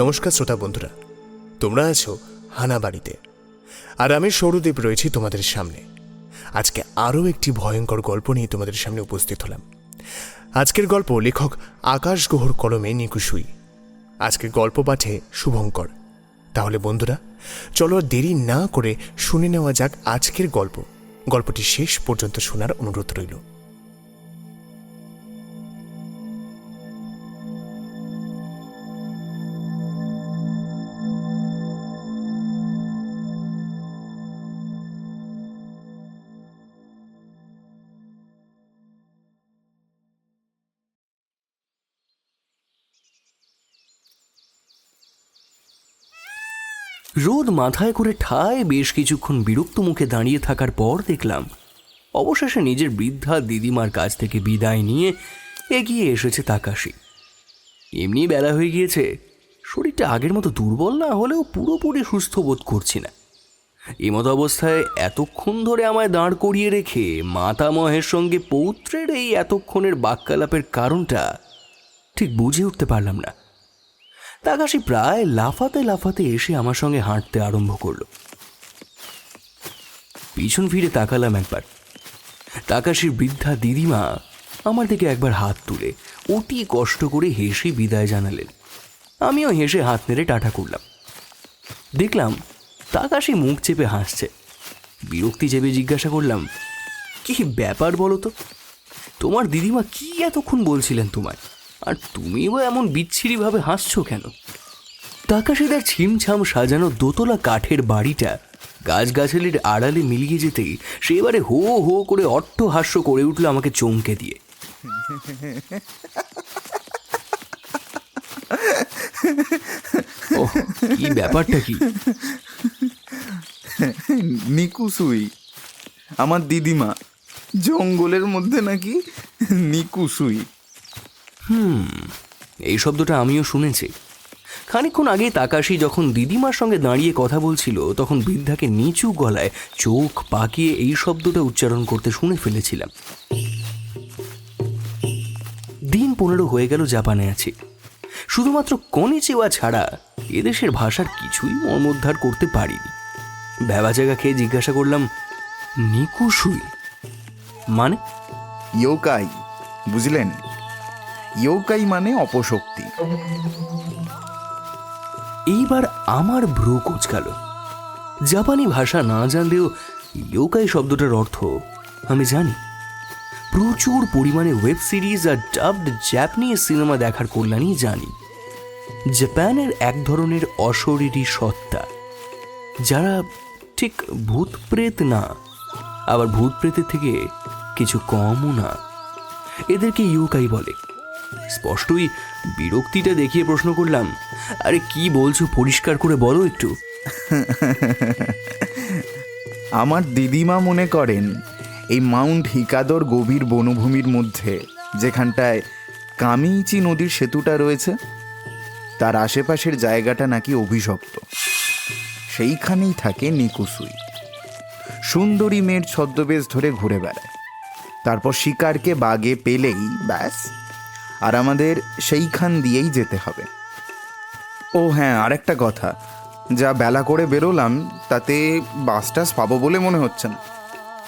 নমস্কার শ্রোতা বন্ধুরা, তোমরা আছো হানা বাড়িতে, আর আমি সৌরদেব রয়েছি তোমাদের সামনে। আজকে আরও একটি ভয়ঙ্কর গল্প নিয়ে তোমাদের সামনে উপস্থিত হলাম। আজকের গল্প লেখক আকাশ গুহর কলমে নিকুশুই। আজকের গল্প পাঠে শুভঙ্কর। তাহলে বন্ধুরা, চলো দেরি না করে শুনে নেওয়া যাক আজকের গল্প। গল্পটি শেষ পর্যন্ত শোনার অনুরোধ রইল। রোদ মাথায় করে ঠায় বেশ কিছুক্ষণ বিরক্ত মুখে দাঁড়িয়ে থাকার পর দেখলাম অবশেষে নিজের বৃদ্ধা দিদিমার কাছ থেকে বিদায় নিয়ে এগিয়ে এসেছে তাকাশি। এমনি বেলা হয়ে গিয়েছে, শরীরটা আগের মতো দুর্বল না হলেও পুরোপুরি সুস্থ বোধ করছি না। এমতো অবস্থায় এতক্ষণ ধরে আমায় দাঁড় করিয়ে রেখে মাতামহের সঙ্গে পৌত্রের এই এতক্ষণের বাক্যালাপের কারণটা ঠিক বুঝে উঠতে পারলাম না। তাকাশি প্রায় লাফাতে লাফাতে এসে আমার সঙ্গে হাঁটতে আরম্ভ করলো। পিছন ফিরে তাকালাম একবার। তাকাশির বৃদ্ধা দিদিমা আমার দিকে একবার হাত তুলে অতি কষ্ট করে হেসে বিদায় জানালেন। আমিও হেসে হাত নেড়ে টাটা করলাম। দেখলাম তাকাশি মুখ চেপে হাসছে। বিরক্তি চেপে জিজ্ঞাসা করলাম, কি ব্যাপার বলো তো? তোমার দিদিমা কি এতক্ষণ বলছিলেন তোমায়, আর তুমিও এমন বিচ্ছিরিভাবে হাসছো কেন? তাকাশিদার ছিমছাম সাজানো দোতলা কাঠের বাড়িটা গাছগাছালির আড়ালে মিলিয়ে যেতেই সে এবারে হো হো করে অট্টহাস্য করে উঠল আমাকে চমকে দিয়ে। ওহ, কি ব্যাপারটা কি? নিকুশুই, আমার দিদিমা, জঙ্গলের মধ্যে নাকি নিকুশুই। এই শব্দটা আমিও শুনেছি। খানিকক্ষণ আগে তাকাশি যখন দিদিমার সঙ্গে দাঁড়িয়ে কথা বলছিল তখন বৃদ্ধাকে নিচু গলায় চোখ পাকিয়ে এই শব্দটা উচ্চারণ করতে শুনে ফেলেছিলাম। দিন 15 হয়ে গেল জাপানে আছি। শুধুমাত্র কনিচিওয়া ছাড়া এদেশের ভাষার কিছুই মর্মোদ্ধার করতে পারিনি। ভেবা জায়গা খেয়ে জিজ্ঞাসা করলাম, নিকুশুই মানে? ইয়োকাই, বুঝলেন? ইয়োকাই মানে অপশক্তি। এইবার আমার ভ্রু কোঁচকাল। জাপানি ভাষা না জানলেও ইয়োকাই শব্দটার অর্থ আমি জানি। প্রচুর পরিমাণে ওয়েব সিরিজ আর ডাবড জাপানিজ সিনেমা দেখার কল্যাণী জানি জাপানের এক ধরনের অশরীরী সত্তা, যারা ঠিক ভূত প্রেত না, আবার ভূত প্রেতের থেকে কিছু কমও না। এদেরকে ইয়োকাই বলে। স্পষ্টই বিরক্তিটা দেখিয়ে প্রশ্ন করলাম, আরে কি বলছো, পরিষ্কার করে বলো একটু। আমার দিদিমা মনে করেন এই মাউন্ট হিকাদোর গভীর বনভূমির মধ্যে যেখানটায় কামিইচি নদীর সেতুটা রয়েছে, তার আশেপাশের জায়গাটা নাকি অভিশপ্ত। সেইখানেই থাকে নিকুশুই। সুন্দরী মেয়ের ছদ্মবেশ ধরে ঘুরে বেড়ায়। তারপর শিকারকে বাগে পেলেই ব্যাস, আর আমাদের সেইখান দিয়েই যেতে হবে। ও হ্যাঁ, আরেকটা কথা, যা বেলা করে বেরোলাম তাতে বাস টাস পাবো বলে মনে হচ্ছে না।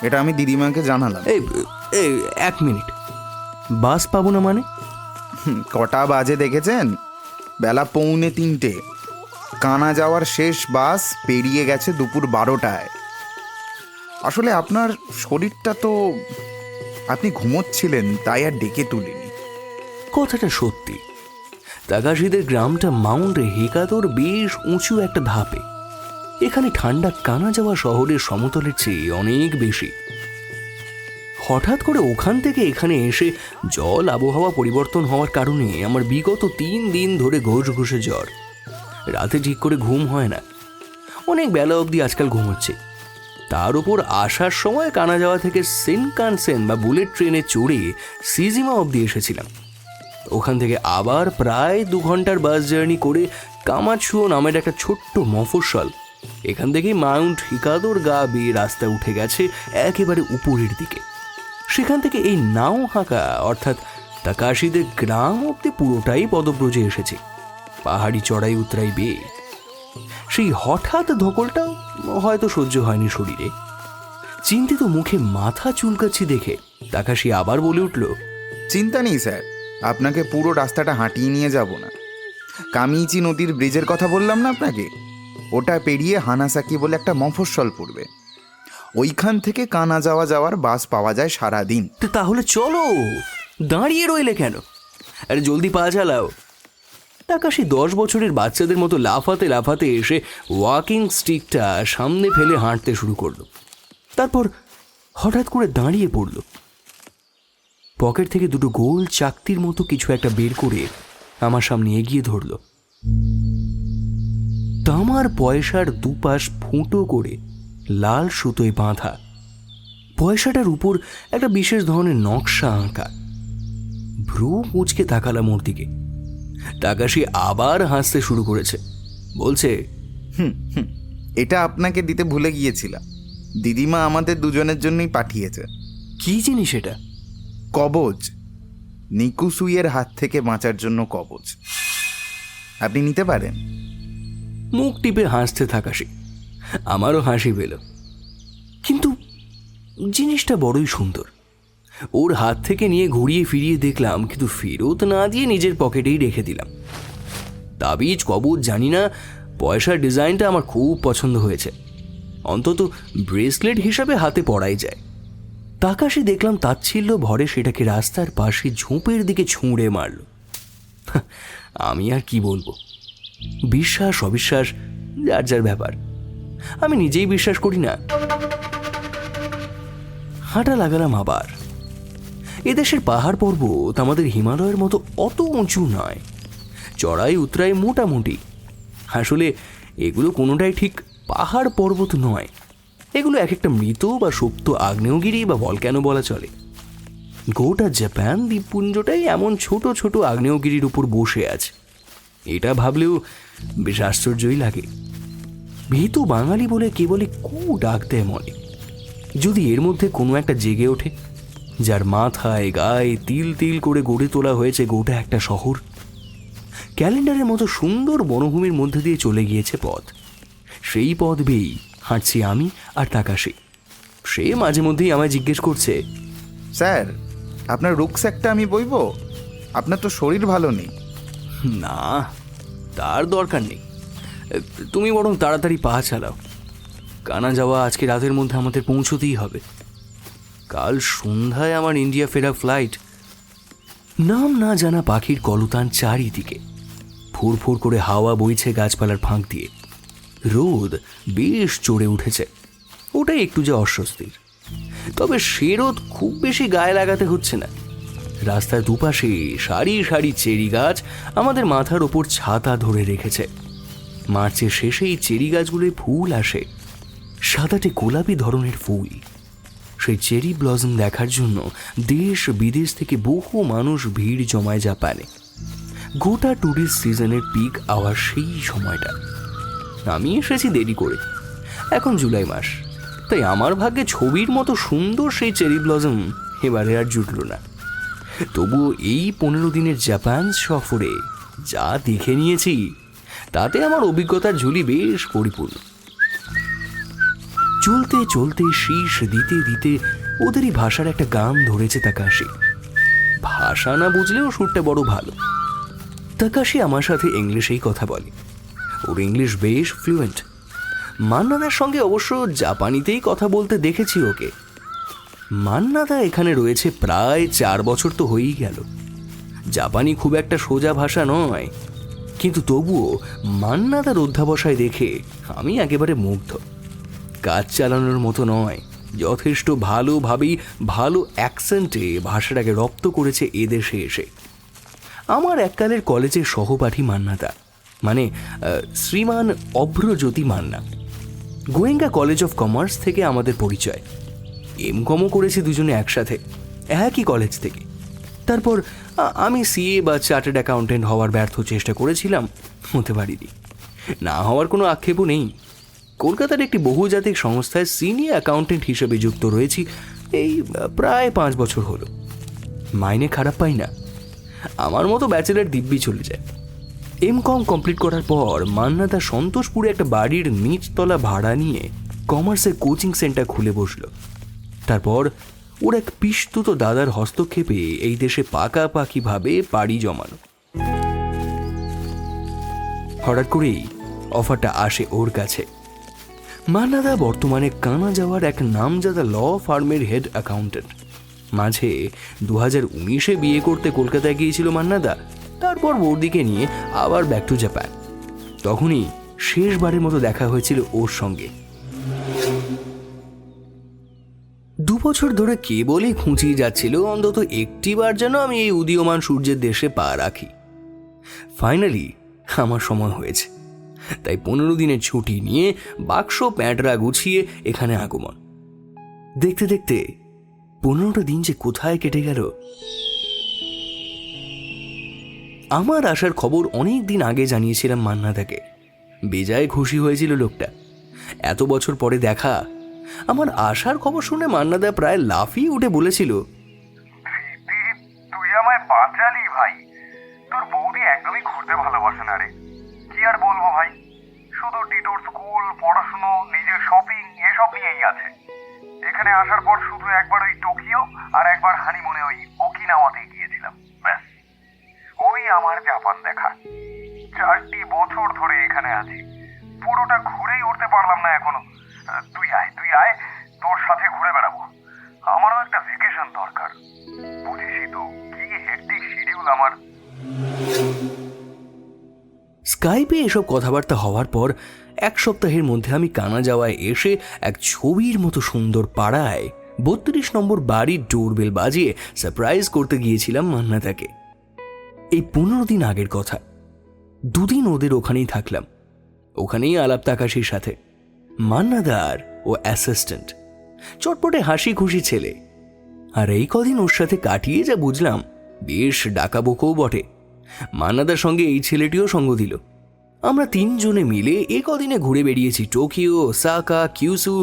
এটা আমি দিদিমাকে জানালাম। এই 1 মিনিট, বাস পাবো না মানে? কটা বাজে দেখেছেন? বেলা 2:45। কানা যাওয়ার শেষ বাস পেরিয়ে গেছে দুপুর 12টায়। আসলে আপনার শরীরটা তো, আপনি ঘুমোচ্ছিলেন তাই আর ডেকে তুলিনি। কথাটা সত্যি। তাকাশিদের গ্রামটা মাউন্ট হিকাদোর বেশ উঁচু একটা ধাপে। এখানে ঠান্ডা কানা যাওয়া শহরের সমতলের চেয়ে অনেক বেশি। হঠাৎ করে ওখান থেকে এখানে এসে জল আবহাওয়া পরিবর্তন হওয়ার কারণে আমার বিগত 3 দিন ধরে ঘোষঘোষে জ্বর। রাতে ঠিক করে ঘুম হয় না, অনেক বেলা অবধি আজকাল ঘুমোচ্ছে। তার উপর আসার সময় কানা যাওয়া থেকে শিনকানসেন বা বুলেট ট্রেনে চড়ে সিজিমা অবধি এসেছিলাম। ওখান থেকে আবার প্রায় 2 ঘন্টার বাস জার্নি করে কামাচুও নামের একটা ছোট্ট মফস্বল, এখান থেকেই মাউন্ট হিকাদোর গা বেয়ে রাস্তা উঠে গেছে একেবারে উপরের দিকে। সেখান থেকে এই নাও হাঁকা অর্থাৎ তাকাশিদের গ্রাম অব্দি পুরোটাই পদব্রজে এসেছি। পাহাড়ি চড়াই উতরাই বেয়ে। সেই হঠাৎ ধকলটাও হয়তো সহ্য হয়নি শরীরে। চিন্তিত মুখে মাথা চুলকাচ্ছি দেখে তাকাশি আবার বলে উঠল, চিন্তা নেই স্যার, আপনাকে পুরো রাস্তাটা হাঁটিয়ে নিয়ে যাব না। কামিইচি নদীর ব্রিজের কথা বললাম না আপনাকে, ওটা পেরিয়ে হানাসাকি বলে একটা মফস্বল পড়বে। ওইখান থেকে কানা যাওয়ার বাস পাওয়া যায় সারাদিন। তাহলে চলো, দাঁড়িয়ে রইলে কেন? আরে জলদি পা চালাও। তাকাশি 10 বছরের বাচ্চাদের মতো লাফাতে লাফাতে এসে ওয়াকিং স্টিকটা সামনে ফেলে হাঁটতে শুরু করলো। তারপর হঠাৎ করে দাঁড়িয়ে পড়ল। পকেট থেকে দুটো গোল চাকতির মতো কিছু একটা বের করে আমার সামনে এগিয়ে ধরল। তামার পয়সার দুপাশ ফুটো করে লাল সুতোয় বাঁধা। পয়সাটার উপর একটা বিশেষ ধরনের নকশা আঁকা। ভ্রু মুচকে তাকালাম ওর দিকে। তাকাশি আবার হাসতে শুরু করেছে, বলছে, এটা আপনাকে দিতে ভুলে গিয়েছিলাম। দিদিমা আমাদের দুজনের জন্যই পাঠিয়েছে। কি জিনিস এটা? কবচ, নিকুসুইয়ের হাত থেকে বাঁচার জন্য কবচ। আপনি নিতে পারেন। মুখ টিপে হাসতে থাকাসি। আমারও হাসি পেল, কিন্তু জিনিসটা বড়ই সুন্দর। ওর হাত থেকে নিয়ে ঘুরিয়ে ফিরিয়ে দেখলাম, কিন্তু ফেরত না দিয়ে নিজের পকেটেই রেখে দিলাম। তাবিজ কবচ জানি না, পয়সার ডিজাইনটা আমার খুব পছন্দ হয়েছে। অন্তত ব্রেসলেট হিসাবে হাতে পরাই যায়। তাকাশি দেখলাম তাচ্ছিল্য ভরে সেটাকে রাস্তার পাশে ঝোপের দিকে ছুঁড়ে মারল। আমি আর কি বলবো, বিশ্বাস অবিশ্বাস যার যার ব্যাপার। আমি নিজেই বিশ্বাস করি না। হাঁটা লাগালাম আবার। এদেশের পাহাড় পর্বত আমাদের হিমালয়ের মতো অত উঁচু নয়, চড়াই উতরাই মোটামুটি। আসলে এগুলো কোনোটাই ঠিক পাহাড় পর্বত নয়, এগুলো এক একটা মৃত বা সুপ্ত আগ্নেয়গিরি বা ভলক্যানো বলা চলে। গোটা জাপান দ্বীপপুঞ্জটাই এমন ছোট ছোট আগ্নেয়গিরির উপর বসে আছে। এটা ভাবলেও বেশ আশ্চর্যই লাগে। ভীতু বাঙালি বলে কেবলই কু ডাক দেয় মনে। যদি এর মধ্যে কোনো একটা জেগে ওঠে, যার মাথায় গায়ে তিল তিল করে গড়ে তোলা হয়েছে গোটা একটা শহর। ক্যালেন্ডারের মতো সুন্দর বনভূমির মধ্যে দিয়ে চলে গিয়েছে পথ। সেই পথ বেয়েই হাঁটছি আমি আর তাকাশি। সে মাঝে মধ্যেই আমায় জিজ্ঞেস করছে, স্যার আপনার রুকস্যাকটা আমি বইবো? আপনার তো শরীর ভালো নেই। না, তার দরকার নেই, তুমি বরং তাড়াতাড়ি পা চালাও। কানা যাওয়া আজকে রাতের মধ্যে আমাদের পৌঁছতেই হবে। কাল সন্ধ্যায় আমার ইন্ডিয়া ফেরা ফ্লাইট। নাম না জানা পাখির কলতান চারিদিকে। ফুরফুর করে হাওয়া বইছে গাছপালার ফাঁক দিয়ে। রোদ বেশ চড়ে উঠেছে, ওটাই একটু যে অস্বস্তির। তবে সে রোদ খুব বেশি গায়ে লাগাতে হচ্ছে না। রাস্তার দুপাশে সারি সারি চেরি গাছ আমাদের মাথার ওপর ছাতা ধরে রেখেছে। মার্চের শেষেই চেরি গাছগুলোয় ফুল আসে, সাদাটে গোলাপি ধরনের ফুল। সেই চেরি ব্লসম দেখার জন্য দেশ বিদেশ থেকে বহু মানুষ ভিড় জমায় জাপানে। গোটা ট্যুরিস্ট সিজনের পিক আওয়ার সেই সময়টা। আমি এসেছি দেরি করে, এখন জুলাই মাস, তাই আমার ভাগ্যে ছবির মতো সুন্দর সেই চেরি ব্লসম এবারে আর জুটল না। তবুও এই 15 দিনের জাপান সফরে যা দেখে নিয়েছি, তাতে আমার অভিজ্ঞতার ঝুলি বেশ পরিপূর্ণ। চলতে চলতে শীষ দিতে দিতে ওদেরই ভাষার একটা গান ধরেছে তাকাশি। ভাষা না বুঝলেও সুরটা বড় ভালো। তাকাশি আমার সাথে ইংলিশেই কথা বলে, ওর ইংলিশ বেশ ফ্লুয়েন্ট। মান্নাদার সঙ্গে অবশ্য জাপানিতেই কথা বলতে দেখেছি ওকে। মান্নাদা এখানে রয়েছে প্রায় 4 বছর তো হয়েই গেল। জাপানি খুব একটা সোজা ভাষা নয়, কিন্তু তবুও মান্নাদার অধ্যাবসায় দেখে আমি একেবারে মুগ্ধ। কাজ চালানোর মতো নয়, যথেষ্ট ভালোভাবেই ভালো অ্যাকসেন্টে ভাষাটাকে রপ্ত করেছে এদেশে এসে। আমার এককালের কলেজের সহপাঠী মান্নাদা, মানে শ্রীমান অভ্রজ্যোতি মান্না। গোয়েঙ্গা কলেজ অফ কমার্স থেকে আমাদের পরিচয়। এমকমও করেছি দুজনে একসাথে, একই কলেজ থেকে। তারপর আমি সিএ বা চার্টার্ড অ্যাকাউন্টেন্ট হওয়ার ব্যর্থ চেষ্টা করেছিলাম, হতে পারিনি। না হওয়ার কোনো আক্ষেপও নেই। কলকাতার একটি বহুজাতিক সংস্থায় সিনিয়র অ্যাকাউন্টেন্ট হিসেবে যুক্ত রয়েছি এই প্রায় 5 বছর হলো। মাইনে খারাপ পাই না, আমার মতো ব্যাচেলার দিব্যি চলে যায়। এমকম কমপ্লিট করার পর মান্না তার সন্তোষপুরে একটা বাড়ির নিচতলা ভাড়া নিয়ে কমার্সের কোচিং সেন্টার খুলে বসল। তারপর ওর এক পিস্তুত দাদার হস্তক্ষেপে এই দেশে পাকাপাকিভাবে পাড়ি জমানো। হঠাৎ করেই অফারটা আসে ওর কাছে। মান্নাদা বর্তমানে কানা যাওয়ার এক নামজাদা ল ফার্মের হেড অ্যাকাউন্টেন্ট। মাঝে 2019-এ বিয়ে করতে কলকাতায় গিয়েছিল মান্নাদা, তারপর বৌদিকে নিয়ে আবার ব্যাক টু জাপান। তখনই শেষবারের মতো দেখা হয়েছিল ওর সঙ্গে। 2 বছর ধরে কেবলই খুঁচিয়ে যাচ্ছিল অন্তত একটিবার যেন আমি এই উদীয়মান সূর্যের দেশে পা রাখি। ফাইনালি আমার সময় হয়েছে, তাই 15 দিনের ছুটি নিয়ে বাক্স প্যাঁটরা গুছিয়ে এখানে আগমন। দেখতে দেখতে 15টা দিন যে কোথায় কেটে গেল। আমার আসার খবর অনেক দিন আগে জানিয়েছিলাম মান্নাদাকে। বেজায় খুশি হয়েছিল লোকটা। এত বছর পরে দেখা। আমার আসার খবর শুনে মান্নাদা প্রায় লাফিয়ে উঠে বলেছিল, তুই আমায় বাঁচালি ভাই। তোর বৌদি একদমই ঘুরতে ভালোবাসে না রে। কি আর বলবো ভাই, শুধু টিটোর স্কুল, পড়াশুনো, নিজের শপিং এসব নিয়েই আছে। এখানে আসার পর শুধু একবার ওই টোকিও আর একবার হানিমুনে ওই ওকিনাওয়াতে গিয়েছিলাম, ব্যাস। ওই আমার জাপান দেখা। 4টি বছর ধরে এখানে আছি, পুরোটা ঘুরেই উঠতে পারলাম না এখনো। তুই আয়, তোর সাথে ঘুরে বেড়াবো। আমারও একটা ভেকেশন দরকার। বুঝিসই তো কি হেক্টিক শিডিউল আমার। স্কাইপে এসব কথাবার্তা হওয়ার পর 1 সপ্তাহের মধ্যে আমি কানা যাওয়ায় এসে এক ছবির মতো সুন্দর পাড়ায় 32 নম্বর বাড়ির ডোরবেল বাজিয়ে সারপ্রাইজ করতে গিয়েছিলাম মান্নাদাকে। এই 15 দিন আগের কথা। 2 দিন ওদের ওখানেই থাকলাম। ওখানেই আলাপ তাকাশির সাথে। মান্নাদার ও অ্যাসিস্ট্যান্ট, চটপটে হাসি খুশি ছেলে। আর এই কদিন ওর সাথে কাটিয়ে যা বুঝলাম, বেশ ডাকাবোকও বটে। মান্নাদার সঙ্গে এই ছেলেটিও সঙ্গ দিল। আমরা 3 জনে মিলে এ কদিনে ঘুরে বেরিয়েছি টোকিও, ওসাকা, কিউসু,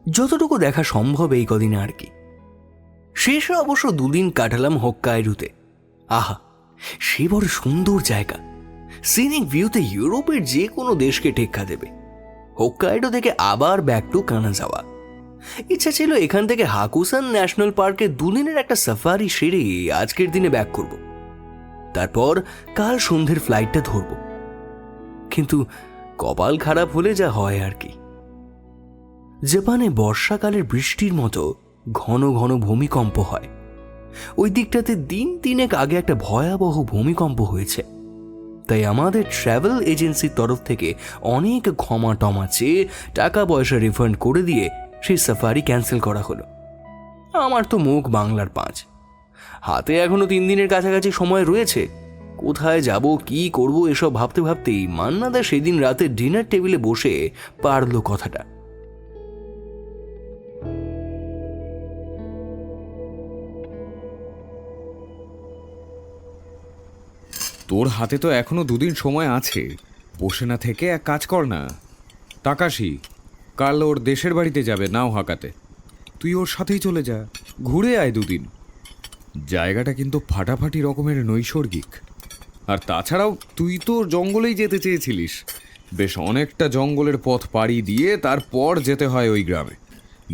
যতটুকু দেখা সম্ভব এই কদিনে আর কি। শেষে অবশ্য 2 দিন কাটালাম হোক্কাইডোতে। আহা, সে বড় সুন্দর জায়গা। সিনিক ভিউতে ইউরোপের যে কোনো দেশকে টেক্কা দেবে। হোক্কাইডো থেকে আবার ব্যাক টু কানা যাওয়া। ইচ্ছা ছিল এখান থেকে হাকুসান ন্যাশনাল পার্কে 2 দিনের একটা সাফারি সেরে আজকের দিনে ব্যাক করব। তারপর কাল সন্ধ্যের ফ্লাইটটা ধরব। কিন্তু কপাল খারাপ হলে যা হয় আর কি। জাপানে বর্ষাকালের বৃষ্টির মতো ঘন ঘন ভূমিকম্প হয়। ওই দিকটাতে 3 আগে একটা ভয়াবহ ভূমিকম্প হয়েছে। তাই আমাদের ট্রাভেল এজেন্সির তরফ থেকে অনেক ক্ষমা টমা চেয়ে টাকা পয়সা রিফান্ড করে দিয়ে সেই সাফারি ক্যান্সেল করা হলো। আমার তো মুখ বাংলার 5। হাতে এখনো 3 দিনের কাছাকাছি সময় রয়েছে। কোথায় যাব, কি করব এসব ভাবতে ভাবতেই মান্নাদা সেদিন রাতে ডিনার টেবিলে বসে পারলো কথাটা। তোর হাতে তো এখনো 2 দিন সময় আছে। বসে না থেকে এক কাজ কর না, তাকাশি কাল ওর দেশের বাড়িতে যাবে নাও হাকাতে। তুই ওর সাথেই চলে যা, ঘুরে আয় 2 দিন। জায়গাটা কিন্তু ফাটাফাটি রকমের নৈসর্গিক। আর তাছাড়াও তুই তো জঙ্গলেই যেতে চেয়েছিলিস। বেশ অনেকটা জঙ্গলের পথ পাড়ি দিয়ে তারপর যেতে হয় ওই গ্রামে।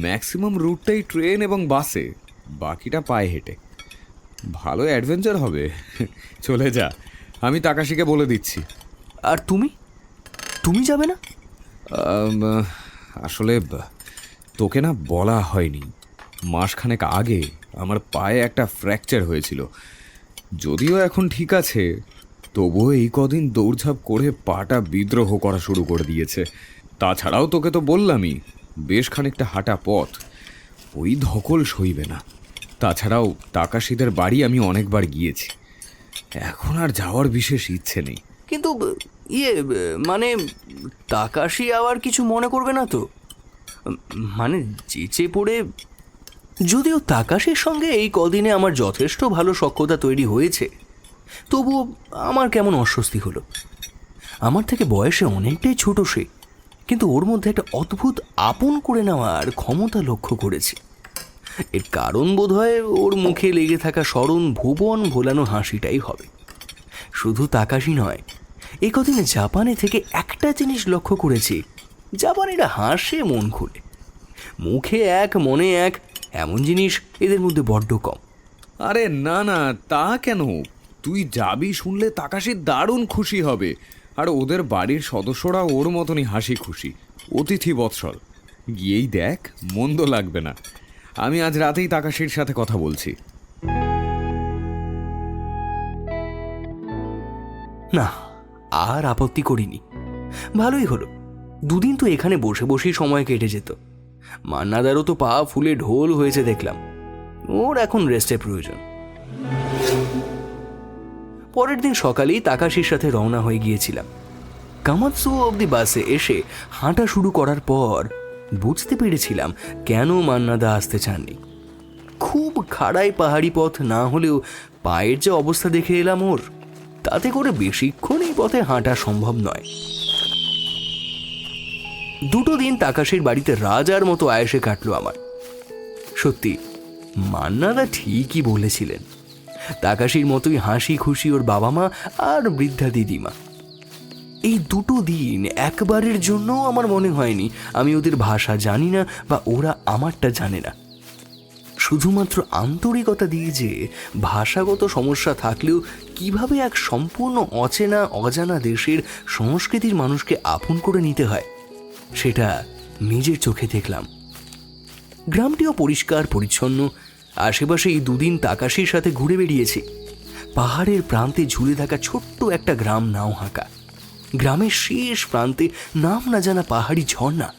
ম্যাক্সিমাম রুটটাই ট্রেন এবং বাসে, বাকিটা পায়ে হেঁটে। ভালো অ্যাডভেঞ্চার হবে। চলে যা, আমি তাকাশিকে বলে দিচ্ছি। আর তুমি যাবে না? আসলে তোকে না বলা হয়নি, মাসখানেক আগে আমার পায়ে একটা ফ্র্যাকচার হয়েছিল। যদিও এখন ঠিক আছে, তবুও এই কদিন দৌড়ঝাঁপ করে পাটা বিদ্রোহ করা শুরু করে দিয়েছে। তাছাড়াও তোকে তো বললামই, বেশ খানিকটা হাঁটা পথ, ওই ধকল সইবে না। তাছাড়াও তাকাশিদের বাড়ি আমি অনেকবার গিয়েছি, এখন আর যাওয়ার বিশেষ ইচ্ছে নেই। কিন্তু মানে তাকাশি আবার কিছু মনে করবে না তো? মানে যেচে পড়ে। যদিও তাকাশির সঙ্গে এই কদিনে আমার যথেষ্ট ভালো সখ্যতা তৈরি হয়েছে, তবুও আমার কেমন অস্বস্তি হলো। আমার থেকে বয়সে অনেকটাই ছোট সে, কিন্তু ওর মধ্যে একটা অদ্ভুত আপন করে নেওয়ার ক্ষমতা লক্ষ্য করেছি। এর কারণ বোধহয় ওর মুখে লেগে থাকা স্মরণ ভুবন ভোলানো হাসিটাই হবে। শুধু তাকাশি নয়, এই কদিনে জাপানে থেকে একটা জিনিস লক্ষ্য করেছি, জাপানিরা হাসে মন খুলে, মুখে এক মনে এক, এমন জিনিস এদের মধ্যে বড্ড কম। আরে না না, তা কেন? তুই যাবি শুনলে তাকাশি দারুণ খুশি হবে। আর ওদের বাড়ির সদস্যরা ওর মতনই হাসি খুশি, অতিথি বৎসল। গিয়েই দেখ, মন্দ লাগবে না। আমি আজ রাতেই তাকাশির সাথে কথা বলছি। না, আর আপত্তি করিনি। ভালোই হলো, দুদিন তো এখানে বসে বসেই সময় কেটে যেত। মান্নাদারও তো পা ফুলে ঢোল হয়েছে দেখলাম, ওর এখন রেস্টের প্রয়োজন। পরের দিন সকালেই তাকাশির সাথে রওনা হয়ে গিয়েছিলাম। কামাৎসু অবধি বাসে এসে হাঁটা শুরু করার পর বুঝতে পেরেছিলাম কেন মান্নাদা আসতে চাননি। খুব খাড়াই পাহাড়ি পথ না হলেও পায়ের যে অবস্থা দেখে এলাম ওর, তাতে করে বেশিক্ষণ এই পথে হাঁটা সম্ভব নয়। দুটো দিন তাকাশির বাড়িতে রাজার মতো আয়েসে কাটলো আমার। সত্যি, মান্নাদা ঠিকই বলেছিলেন, তাকাশির মতোই হাসি খুশি ওর বাবা মা আর বৃদ্ধা দিদিমা। এই দুটো দিন একবারের জন্য আমার মনে হয়নি আমি ওদের ভাষা জানি না বা ওরা আমারটা জানে না। শুধুমাত্র আন্তরিকতা দিয়ে যে ভাষাগত সমস্যা থাকলেও কিভাবে এক সম্পূর্ণ অচেনা অজানা দেশের সংস্কৃতির মানুষকে আপন করে নিতে হয়, সেটা নিজের চোখে দেখলাম। গ্রামটিও পরিষ্কার পরিচ্ছন্ন। আশেপাশে এই দুদিন তাকাশির সাথে ঘুরে বেরিয়েছি। পাহাড়ের প্রান্তে ঝুলে থাকা ছোট্ট একটা গ্রাম নাওহাকা। গ্রামের শেষ প্রান্তে নাম না জানা পাহাড়ি ঝর্ণা।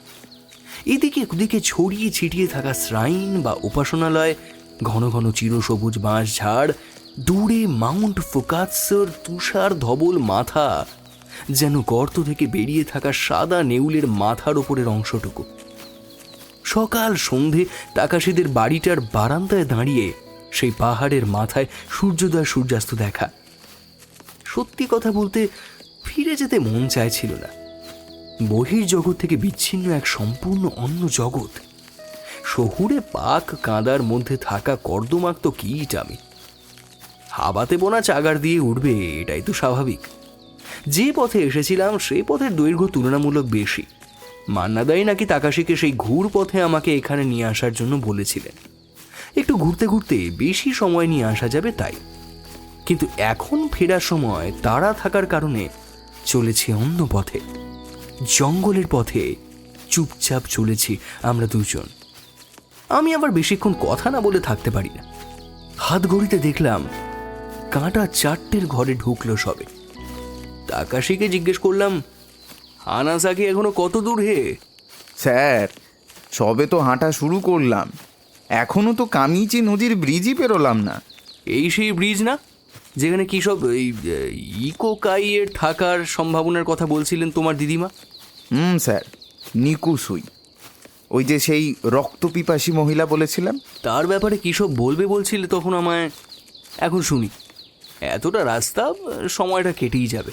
এদিকে ওদিকে ছড়িয়ে ছিটিয়ে থাকা শ্রাইন বা উপাসনালয়, ঘন ঘন চিরসবুজ বাঁশ ঝাড়, দূরে মাউন্ট ফোকাৎসের তুষার ধবল মাথা, যেন গর্ত থেকে বেরিয়ে থাকা সাদা নেউলের মাথার ওপরের অংশটুকু। সকাল সন্ধে তাকাশিদের বাড়িটার বারান্দায় দাঁড়িয়ে সেই পাহাড়ের মাথায় সূর্যোদয় সূর্যাস্ত দেখা। সত্যি কথা বলতে ফিরে যেতে মন চাইছিল না। বহির্জগৎ থেকে বিচ্ছিন্ন এক সম্পূর্ণ অন্য জগৎ। শহুরে পাক কাঁদার মধ্যে থাকা কর্দমাক্ত কীট আমি। হাবাতে বোনা চাগার দিয়ে উঠবে, এটাই তো স্বাভাবিক। যে পথে এসেছিলাম সেই পথের দৈর্ঘ্য তুলনামূলক বেশি। মান্নাদাই নাকি তাকাশিকে সেই ঘুর পথে আমাকে এখানে নিয়ে আসার জন্য বলেছিলেন। একটু ঘুরতে ঘুরতে বেশি সময় নিয়ে আসা যাবে তাই। কিন্তু এখন ফেরার সময় তাড়া থাকার কারণে চলেছি অন্য পথে, জঙ্গলের পথে। চুপচাপ চলেছি আমরা দুজন। আমি আবার বেশিক্ষণ কথা না বলে থাকতে পারি না। হাত ঘড়িতে দেখলাম কাঁটা 4টের ঘরে ঢুকলো সবে। তাকাশিকে জিজ্ঞেস করলাম, হানাসাকি এখনো কত দূর হে? স্যার, সবে তো হাঁটা শুরু করলাম, এখনো তো কামিচি নদীর ব্রিজই পেরোলাম না। এই সেই ব্রিজ না যেখানে কি সব ইকোকাইয়ের থাকার সম্ভাবনার কথা বলছিলেন তোমার দিদিমা? স্যার, নিকুসুই, ওই যে সেই রক্তপিপাসী মহিলা বলেছিলাম। তার ব্যাপারে কী সব বলবে বলছিলে তখন আমায়? এখন শুনি। এতটা রাস্তা, সময়টা কেটেই যাবে।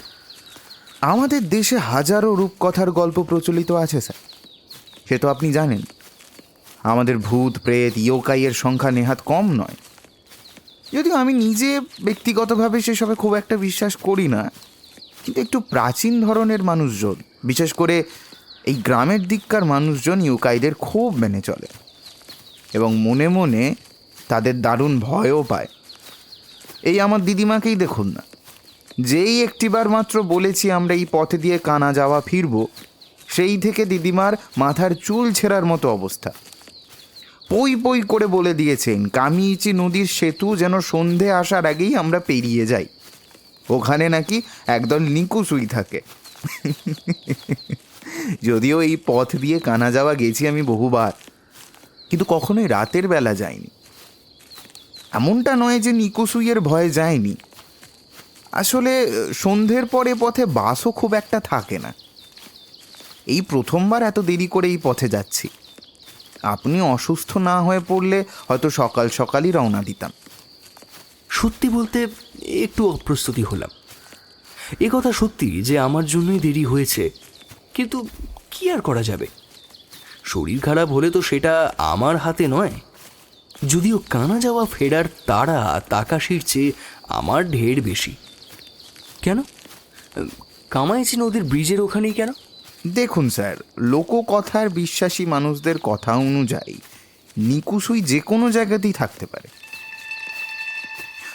আমাদের দেশে হাজারো রূপকথার গল্প প্রচলিত আছে স্যার, সে তো আপনি জানেন। আমাদের ভূত প্রেত ইয়োকাইয়ের সংখ্যা নেহাত কম নয়। যদিও আমি নিজে ব্যক্তিগতভাবে সেসবে খুব একটা বিশ্বাস করি না, কিন্তু একটু প্রাচীন ধরনের মানুষজন, বিশেষ করে এই গ্রামের দিককার মানুষজন ইয়োকাইদের খুব মেনে চলে এবং মনে মনে তাদের দারুণ ভয়ও পায়। এই আমার দিদিমাকেই দেখুন না, যেই একটিবার মাত্র বলেছি আমরা এই পথে দিয়ে কানা যাওয়া ফিরব, সেই থেকে দিদিমার মাথার চুল ছেঁড়ার মতো অবস্থা। পই পই করে বলে দিয়েছেন কামিইচি নদীর সেতু যেন সন্ধে আসার আগেই আমরা পেরিয়ে যাই। ওখানে নাকি একদল নিকুসুই থাকে। যদিও এই পথ দিয়ে কানা যাওয়া গেছি আমি বহুবার, কিন্তু কখনোই রাতের বেলা যাইনি। এমনটা নয় যে নিকুসুইয়ের ভয়ে যায়নি, আসলে সন্ধ্যের পরে পথে বাসও খুব একটা থাকে না। এই প্রথমবার এত দেরি করে এই পথে যাচ্ছি। আপনি অসুস্থ না হয়ে পড়লে হয়তো সকাল সকালই রওনা দিতাম। সত্যি বলতে একটু অপ্রস্তুতি হলাম। এ কথা সত্যি যে আমার জন্যই দেরি হয়েছে, কিন্তু কি আর করা যাবে? শরীর খারাপ হলে তো সেটা আমার হাতে নয়। যদিও কানা যাওয়া ফেরার তাড়া তাকাশির চেয়ে আমার ঢের বেশি। কেন? কামাইচি নদীর ব্রিজের ওখানেই কেন? দেখুন স্যার, লোককথার বিশ্বাসী মানুষদের কথা অনুযায়ী নিকুসুই যে কোনো জায়গাতেই থাকতে পারে,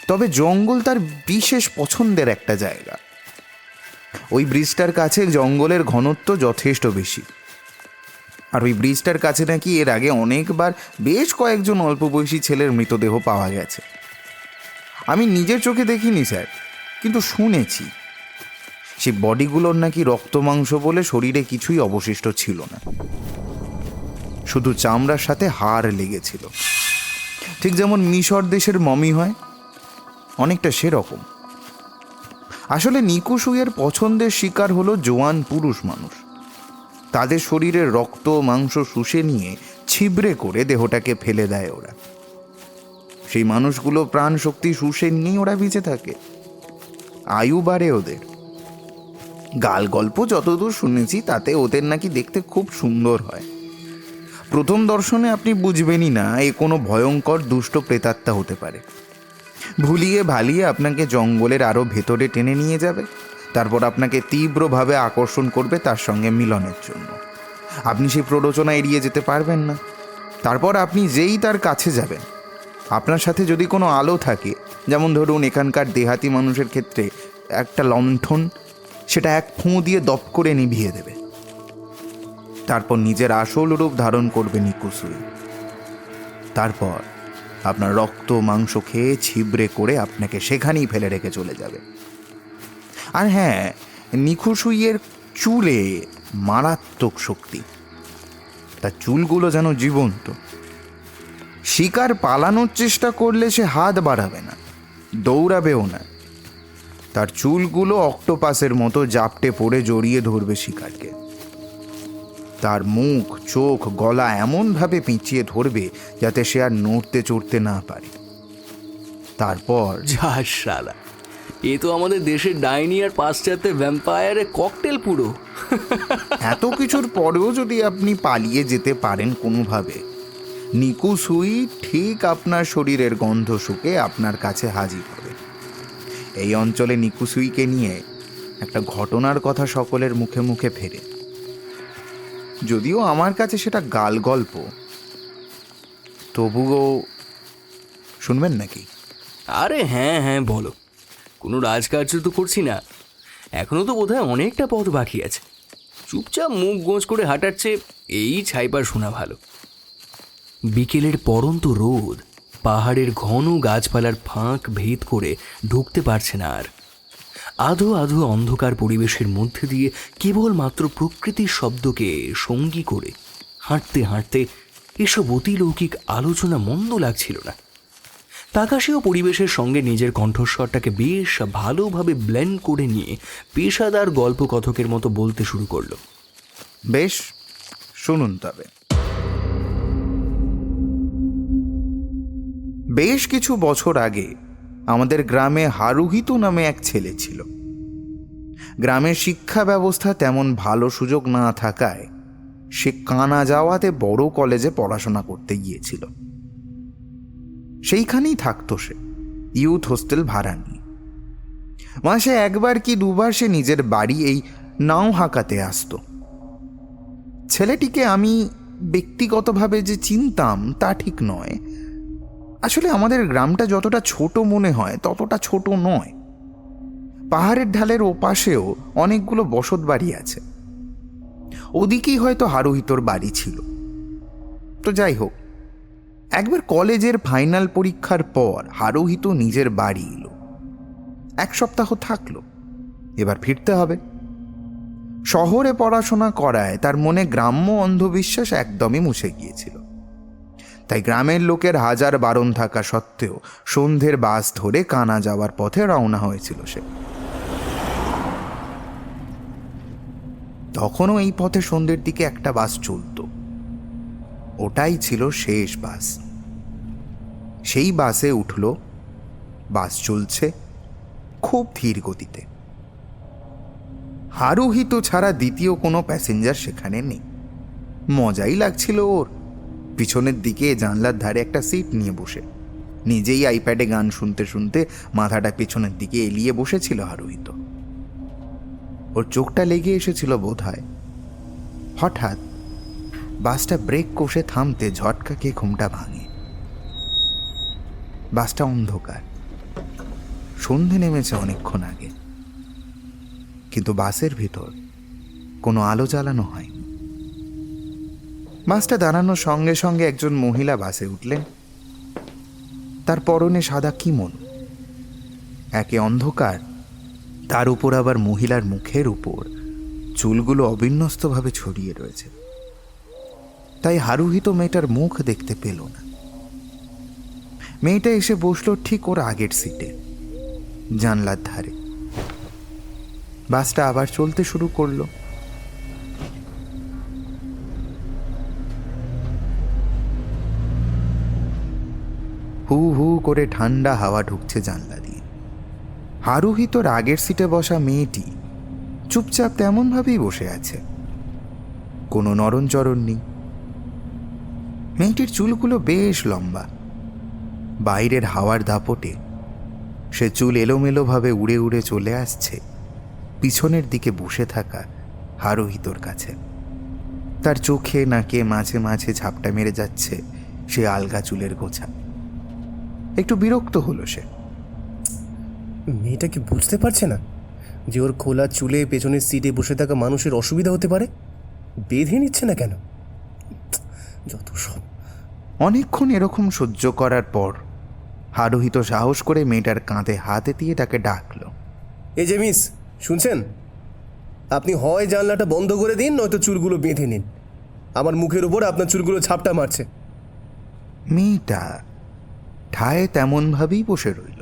তবে জঙ্গল তার বিশেষ পছন্দের একটা জায়গা। ওই ব্রিজটার কাছে জঙ্গলের ঘনত্ব যথেষ্ট বেশি, আর ওই ব্রিজটার কাছে নাকি এর আগে অনেকবার বেশ কয়েকজন অল্প বয়সী ছেলের মৃতদেহ পাওয়া গেছে। আমি নিজের চোখে দেখিনি স্যার, কিন্তু শুনেছি সেই বডিগুলোর নাকি রক্ত মাংস বলে শরীরে কিছুই অবশিষ্ট ছিল না, শুধু চামড়ার সাথে হাড় লেগেছিল, ঠিক যেমন মিশর দেশের মমি হয়, অনেকটা সেরকম। আসলে নিকুসুইয়ের পছন্দের শিকার হলো জোয়ান পুরুষ মানুষ। তাদের শরীরের রক্ত মাংস শুষে নিয়ে ছিবড়ে করে দেহটাকে ফেলে দেয় ওরা। সেই মানুষগুলো প্রাণ শক্তি শুষে নিয়েই ওরা বেঁচে থাকে, আয়ু বাড়ে ওদের। গাল গল্প যতদূর শুনেছি তাতে ওদের নাকি দেখতে খুব সুন্দর হয়। প্রথম দর্শনে আপনি বুঝবেনই না এ কোনো ভয়ঙ্কর দুষ্ট প্রেতাত্মা হতে পারে। ভুলিয়ে ভালিয়ে আপনাকে জঙ্গলের আরও ভেতরে টেনে নিয়ে যাবে, তারপর আপনাকে তীব্রভাবে আকর্ষণ করবে তার সঙ্গে মিলনের জন্য। আপনি সেই প্ররোচনা এড়িয়ে যেতে পারবেন না। তারপর আপনি যেই তার কাছে যাবেন, আপনার সাথে যদি কোনো আলো থাকে, যেমন ধরুন এখানকার দেহাতি মানুষের ক্ষেত্রে একটা লণ্ঠন, সেটা এক ফুঁ দিয়ে দপ করে নিভিয়ে দেবে। তারপর নিজের আসল রূপ ধারণ করবে নিকুসুই। তারপর আপনার রক্ত মাংস খেয়ে ছিবড়ে করে আপনাকে সেখানেই ফেলে রেখে চলে যাবে। আর হ্যাঁ, নিকুসুইয়ের চুলে মারাত্মক শক্তি, তার চুলগুলো যেন জীবন্ত। শিকার পালানোর চেষ্টা করলে সে হাত বাড়াবে না, দৌড়াবেও না। তার চুলগুলো অক্টোপাসের মতো জাপটে পড়ে জড়িয়ে ধরবে শিকারকে। তার মুখ চোখ গলা এমনভাবে পিঁচিয়ে ধরবে যাতে সে আর নড়তে চড়তে না পারে। তারপর যা শালা, এ তো আমাদের দেশের ডাইনি আর পাশ্চাত্যের ভ্যাম্পায়ারের ককটেল পুরো। এত কিছুর পরেও যদি আপনি পালিয়ে যেতে পারেন কোনোভাবে, নিকুসুই ঠিক আপনার শরীরের গন্ধ শুকে আপনার কাছে হাজির হবে। এই অঞ্চলে নিকুসুইকে নিয়ে একটা ঘটনার কথা সকলের মুখে মুখে ফেরে, যদিও আমার কাছে সেটা গাল গল্প। তবুও শুনবেন নাকি? আরে হ্যাঁ হ্যাঁ বলো, কোনো রাজকার্য তো করছি না, এখনো তো বোধহয় অনেকটা পথ বাকি আছে। চুপচাপ মুখ গোঁজ করে হাঁটার চেয়ে এই ছাইপার শোনা ভালো। বিকেলের পরন্ত রোদ পাহাড়ের ঘন গাছপালার ফাঁক ভেদ করে ঢুকতে পারছে না আর। আধো আধো অন্ধকার পরিবেশের মধ্যে দিয়ে কেবলমাত্র প্রকৃতির শব্দকে সঙ্গী করে হাঁটতে হাঁটতে এসব অতিলৌকিক আলোচনা মন্দ লাগছিল না। তাকাশিও পরিবেশের সঙ্গে নিজের কণ্ঠস্বরটাকে বেশ ভালোভাবে ব্লেন্ড করে নিয়ে পেশাদার গল্পকথকের মতো বলতে শুরু করলো। বেশ, শুনুন তবে। বেশ কিছু বছর আগে আমাদের গ্রামে হারুহিতু নামে এক ছেলে ছিল। গ্রামের শিক্ষা ব্যবস্থা তেমন ভালো সুযোগ না থাকায় সে কানা যাওয়াতে বড় কলেজে পড়াশোনা করতে গিয়েছিল। সেইখানেই থাকতো সে, ইউথ হোস্টেল ভাড়া নিয়ে। মাসে একবার কি দুবার সে নিজের বাড়ি এই নাও হাঁকাতে আসতো। ছেলেটিকে আমি ব্যক্তিগতভাবে যে চিনতাম তা ঠিক নয়। আসলে আমাদের গ্রামটা যতটা ছোট মনে হয় ততটা ছোট নয়। পাহাড়ের ঢালের ওপাশেও অনেকগুলো বসত বাড়ি আছে। ওদিকেই হয়তো হারুহিতোর বাড়ি ছিল। তো যাই হোক, একবার কলেজের ফাইনাল পরীক্ষার পর হারুহিতো নিজের বাড়ি এলো। 1 সপ্তাহ থাকলো, এবার ফিরতে হবে। শহরে পড়াশোনা করায় তার মনে গ্রাম্য অন্ধবিশ্বাস একদমই মুছে গিয়েছিল। তাই গ্রামের লোকের হাজার বারণ থাকা সত্ত্বেও সন্ধ্যের বাস ধরে কানা যাওয়ার পথে রওনা হয়েছিল সে। তখনও এই পথে সন্ধ্যের দিকে একটা বাস চলত। ওটাই ছিল শেষ বাস। সেই বাসে উঠল। বাস চলছে খুব ধীর গতিতে। হারুহিত ছাড়া দ্বিতীয় কোনো প্যাসেঞ্জার সেখানে নেই। মজাই লাগছিল ওর। পিছনের দিকে জানলার ধারে একটা সিট নিয়ে বসে নিজেই আইপ্যাডে গান শুনতে শুনতে মাথাটা পেছনের দিকে এলিয়ে বসেছিল হারুহিত। ওর চোখটা লেগে এসেছিল বোধহয়। হঠাৎ বাসটা ব্রেক কষে থামতে ঝটকা খেয়ে ঘুমটা ভাঙে। বাসটা অন্ধকার, সন্ধে নেমেছে অনেকক্ষণ আগে, কিন্তু বাসের ভিতর কোনো আলো জ্বালানো হয়নি। বাসটা দাঁড়ানোর সঙ্গে সঙ্গে একজন মহিলা বাসে উঠলেন। তার পরনে সাদা কিমোনো, একে অন্ধকার, তার উপর আবার মহিলার মুখের উপর চুলগুলো অবিন্যস্তভাবে ছড়িয়ে রয়েছে, তাই হারুহিত মেয়েটার মুখ দেখতে পেল না। মেয়েটা এসে বসলো ঠিক ওর আগের সিটে, জানলার ধারে। বাসটা আবার চলতে শুরু করলো। হু হু করে ঠান্ডা হাওয়া ঢুকছে জানলা দিয়ে। হারুহিতর আগের সিটে বসা মেয়েটি চুপচাপ তেমনভাবেই বসে আছে, কোনো নরণচরণ নেই। মেয়েটির চুলগুলো বেশ লম্বা, বাইরের হাওয়ার দাপটে সে চুল এলোমেলোভাবে উড়ে উড়ে চলে আসছে পিছনের দিকে বসে থাকা হারুহিতর কাছে। তার চোখে নাকে মাঝে মাঝে ঝাপটা মেরে যাচ্ছে সে আলগা চুলের গোছা। একটু বিরক্ত হলো সে। মেয়েটা কি বুঝতে পারছে না যে ওর খোলা চুলে পেছনের সিটে বসে থাকা মানুষের অসুবিধা হতে পারে? বেঁধে নিচ্ছে না কেন? যত সব। অনেকক্ষণ এরকম সহ্য করার পর হারুহিত সাহস করে মেয়েটার কাঁধে হাতে দিয়ে তাকে ডাকলো। এই যে মিস, শুনছেন? আপনি হয় জানলাটা বন্ধ করে দিন, নয়তো চুলগুলো বেঁধে নিন। আমার মুখের উপর আপনার চুলগুলো ঝাপটা মারছে। মেয়েটা ঠায় তেমনভাবেই বসে রইল।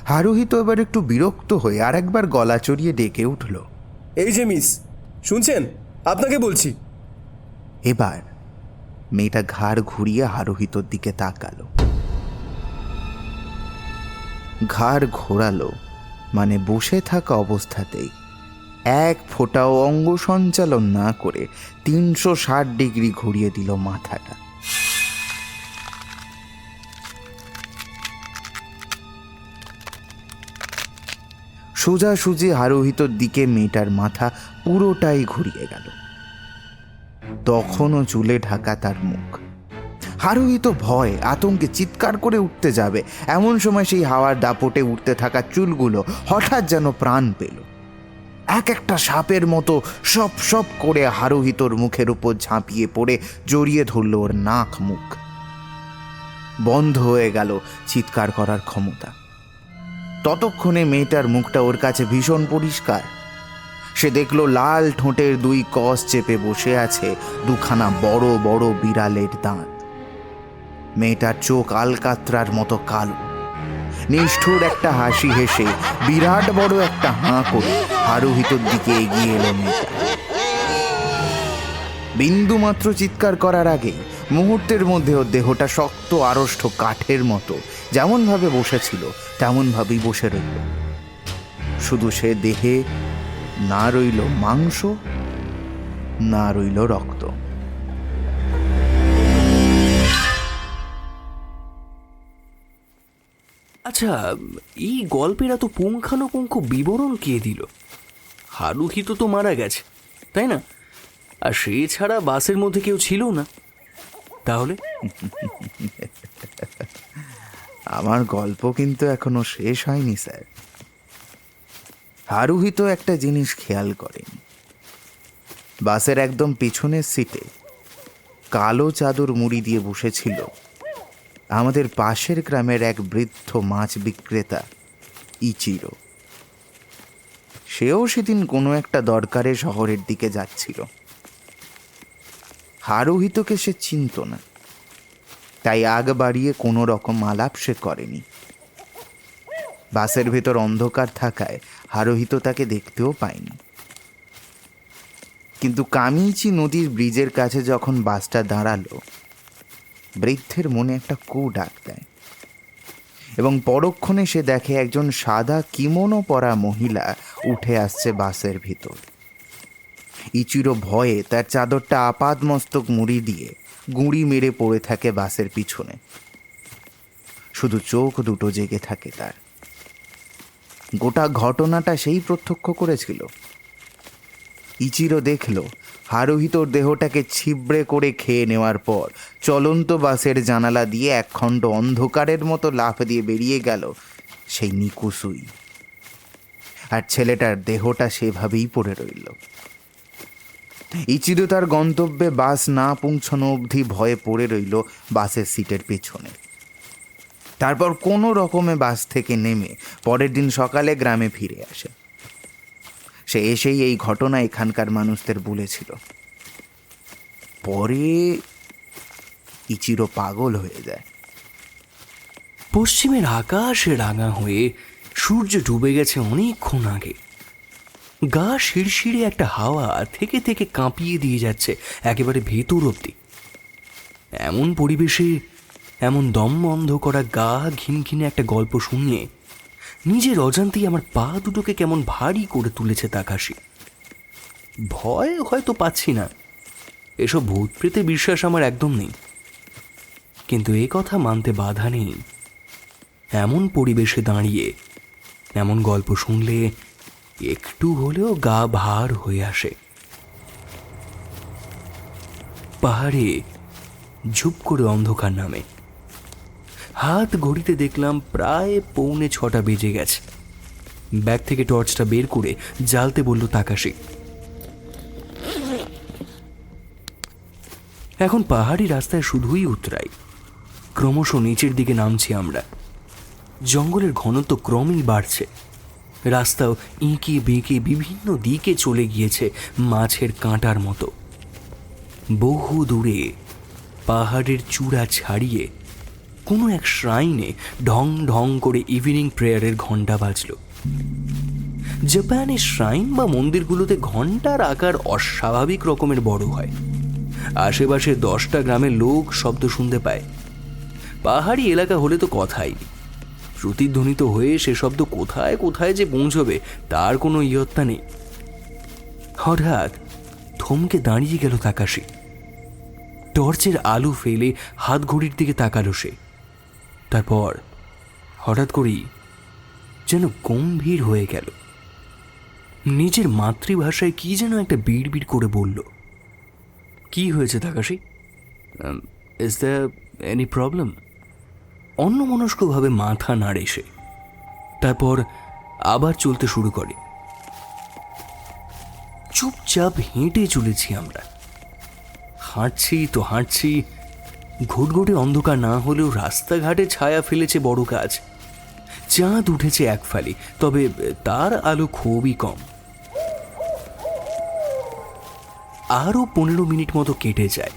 হারুহিত এবার একটু বিরক্ত হয়ে আর একবার গলা চড়িয়ে ডেকে উঠল। এই যে মিস, শুনছেন? আপনাকে বলছি। এবার মেয়েটা ঘাড় ঘুরিয়ে হারুহিতর দিকে তাকালো। ঘাড় ঘোরালো মানে বসে থাকা অবস্থাতেই এক ফোঁটাও অঙ্গ সঞ্চালন না করে 360 ডিগ্রি ঘুরিয়ে দিল মাথাটা। সোজাসুজি হারুহিতর দিকে মেয়েটার মাথা পুরোটাই ঘুরিয়ে গেল। তখনও চুলে ঢাকা তার মুখ। হারুহিত ভয় আতঙ্কে চিৎকার করে উঠতে যাবে, এমন সময় সেই হাওয়ার দাপটে উঠতে থাকা চুলগুলো হঠাৎ যেন প্রাণ পেল। এক একটা সাপের মতো সপ সপ করে হারুহিতর মুখের উপর ঝাঁপিয়ে পড়ে জড়িয়ে ধরল ওর নাক মুখ। বন্ধ হয়ে গেল চিৎকার করার ক্ষমতা। ততক্ষণে মেয়েটার মুখটা ওর কাছে ভীষণ পরিষ্কার। সে দেখল লাল ঠোঁটের 2 কষ চেপে বসে আছে দুখানা বড় বড় বিড়ালের দাঁত। মেয়েটার চোখ আলকাতরার মতো কালো। নিষ্ঠুর একটা হাসি হেসে বিরাট বড় একটা হাঁ করে হারুহিতর দিকে এগিয়ে এলো মেয়েটা। বিন্দুমাত্র চিৎকার করার আগে মুহূর্তের মধ্যে ওর দেহটা শক্ত আড়ষ্ট কাঠের মতো যেমনভাবে বসেছিল তেমনভাবেই বসে রইল। শুধু সে দেহে না রইল মাংস, না রইল রক্ত। আচ্ছা, এই গল্পের এত পুঙ্খানুপুঙ্খ বিবরণ কে দিল? হারুহিত তো মারা গেছে, তাই না? আর সে ছাড়া বাসের মধ্যে কেউ ছিল না। তাহলে আমার গল্প কিন্তু এখনো শেষ হয়নি স্যার। হারুহিত একটা জিনিস খেয়াল করেন। বাসের একদম পিছনের সিটে কালো চাদর মুড়ি দিয়ে বসেছিল আমাদের পাশের গ্রামের এক বৃদ্ধ মাছ বিক্রেতা ইচিরো। সেও সেদিন কোনো একটা দরকারে শহরের দিকে যাচ্ছিল। হারুহিতকে সে চিনত না, তাই আগ বাড়িয়ে কোনো রকম আলাপ সে করেনি। বাসের ভেতর অন্ধকার থাকায় হারুহিত তাকে দেখতেও পায়নি। কিন্তু কামিইচি নদীর ব্রিজের কাছে যখন বাসটা দাঁড়ালো, বৃদ্ধের মনে একটা কু ডাক দেয় এবং পরক্ষণে সে দেখে একজন সাদা কিমোনো পরা মহিলা উঠে আসছে বাসের ভিতর। ইচিরো ভয়ে তার চাদরটা আপাদ মস্তক মুড়ি দিয়ে গুঁড়ি মেরে পড়ে থাকে বাসের পিছনে। শুধু চোখ দুটো জেগে থাকে তার। গোটা ঘটনাটা সেই প্রত্যক্ষ করেছিল। ইচিরো দেখল হারুহিতোর দেহটাকে ছিবড়ে করে খেয়ে নেওয়ার পর চলন্ত বাসের জানালা দিয়ে একখণ্ড অন্ধকারের মতো লাফ দিয়ে বেরিয়ে গেল সেই নিকুসুই, আর ছেলেটার দেহটা সেভাবেই পড়ে রইল। ইচিরো তার গন্তব্যে বাস না পৌঁছানো অবধি ভয়ে পড়ে রইল বাসের সিটের পেছনে। তারপর কোনো রকমে বাস থেকে নেমে পরের দিন সকালে গ্রামে ফিরে আসে। সে এসেই এই ঘটনা এখানকার মানুষদের বলেছিল। পরে ইচিরো পাগল হয়ে যায়। পশ্চিমের আকাশে রাঙা হয়ে সূর্য ডুবে গেছে অনেকক্ষণ আগে। গা শিরশিরে একটা হাওয়া থেকে থেকে কাঁপিয়ে দিয়ে যাচ্ছে একেবারে ভেতর অব্দি। এমন পরিবেশে এমন দম বন্ধ করা গা ঘিনঘিনে একটা গল্প শুনিয়ে নিজের অজান্তেই আমার পা দুটোকে কেমন ভারী করে তুলেছে তাকাশি। ভয় হয়তো পাচ্ছি না, এসব ভূত প্রেতে বিশ্বাস আমার একদম নেই, কিন্তু এ কথা মানতে বাধা নেই এমন পরিবেশে দাঁড়িয়ে এমন গল্প শুনলে একটু হলেও গা ভার হয়ে আসে। পাহাড়ে ঝুপ করে অন্ধকার নামে। হাত ঘড়িতে দেখলাম প্রায় 6:45 বেজে গেছে। ব্যাগ থেকে টর্চটা বের করে জ্বালতে বলল তাকাশি। এখন পাহাড়ি রাস্তায় শুধুই উতরাই। ক্রমশ নিচের দিকে নামছি আমরা। জঙ্গলের ঘনত্ব ক্রমেই বাড়ছে। রাস্তাও এঁকে বেঁকে বিভিন্ন দিকে চলে গিয়েছে মাছের কাঁটার মতো। বহু দূরে পাহাড়ের চূড়া ছাড়িয়ে কোনো এক শ্রাইনে ঢং ঢং করে ইভিনিং প্রেয়ারের ঘণ্টা বাজল। জাপানের শ্রাইন বা মন্দিরগুলোতে ঘণ্টার আকার অস্বাভাবিক রকমের বড় হয়। আশেপাশে 10টা গ্রামের লোক শব্দ শুনতে পায়। পাহাড়ি এলাকা হলে তো কথাই, প্রতিধ্বনিত হয়ে সে শব্দ কোথায় কোথায় যে পৌঁছবে তার কোনো ইয়ত্তা নেই। হঠাৎ থমকে দাঁড়িয়ে গেল তাকাশি। টর্চের আলো ফেলে হাত ঘড়ির দিকে তাকালো সে। তারপর হঠাৎ করেই যেন গম্ভীর হয়ে গেল। নিজের মাতৃভাষায় কি যেন একটা বিড়বিড় করে বলল। কি হয়েছে Takashi? Is there any problem? অন্যমনস্কভাবে মাথা নাড়ে সে। তারপর আবার চলতে শুরু করে। চুপচাপ হেঁটে চলেছি আমরা। হাঁটছি তো হাঁটছি। ঘুটঘুটে অন্ধকার না হলেও রাস্তাঘাটে ছায়া ফেলেছে বড় গাছ। চাঁদ উঠেছে এক ফালি, তবে তার আলো খুবই কম। আরও 15 মিনিট মতো কেটে যায়।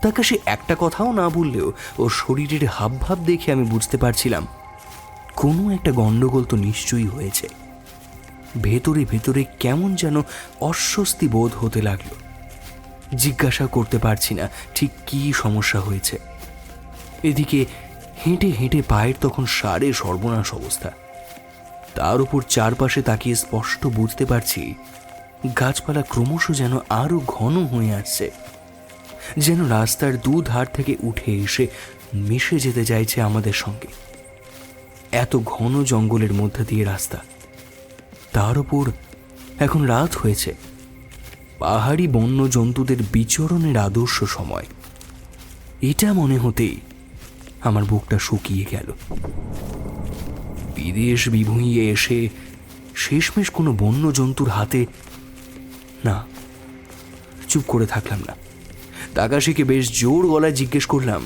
তাকে সে একটা কথাও না বললেও ওর শরীরের হাবভাব দেখে আমি বুঝতে পারছিলাম কোনো একটা গন্ডগোল তো নিশ্চয়ই হয়েছে। ভেতরে ভেতরে কেমন যেন অস্বস্তি বোধ হতে লাগলো। জিজ্ঞাসা করতে পারছি না ঠিক কী সমস্যা হয়েছে। এদিকে হেঁটে হেঁটে পায়ের তখন সারে সর্বনাশ অবস্থা। তার উপর চারপাশে তাকিয়ে স্পষ্ট বুঝতে পারছি গাছপালা ক্রমশ যেন আরো ঘন হয়ে আসছে, যেন রাস্তার দুধার থেকে উঠে এসে মিশে যেতে চাইছে আমাদের সঙ্গে। এত ঘন জঙ্গলের মধ্যে দিয়ে রাস্তা, তার উপর এখন রাত হয়েছে। পাহাড়ি বন্য জন্তুদের বিচরণের আদর্শ সময়। এটা মনে হতেই আমার বুকটা শুকিয়ে গেল। বিদেশ বিভুঁইয়ে এসে শেষমেশ কোনো বন্য জন্তুর হাতে না। চুপ করে থাকলাম না। তাকাশিকে বেশ জোর গলায় জিজ্ঞেস করলাম,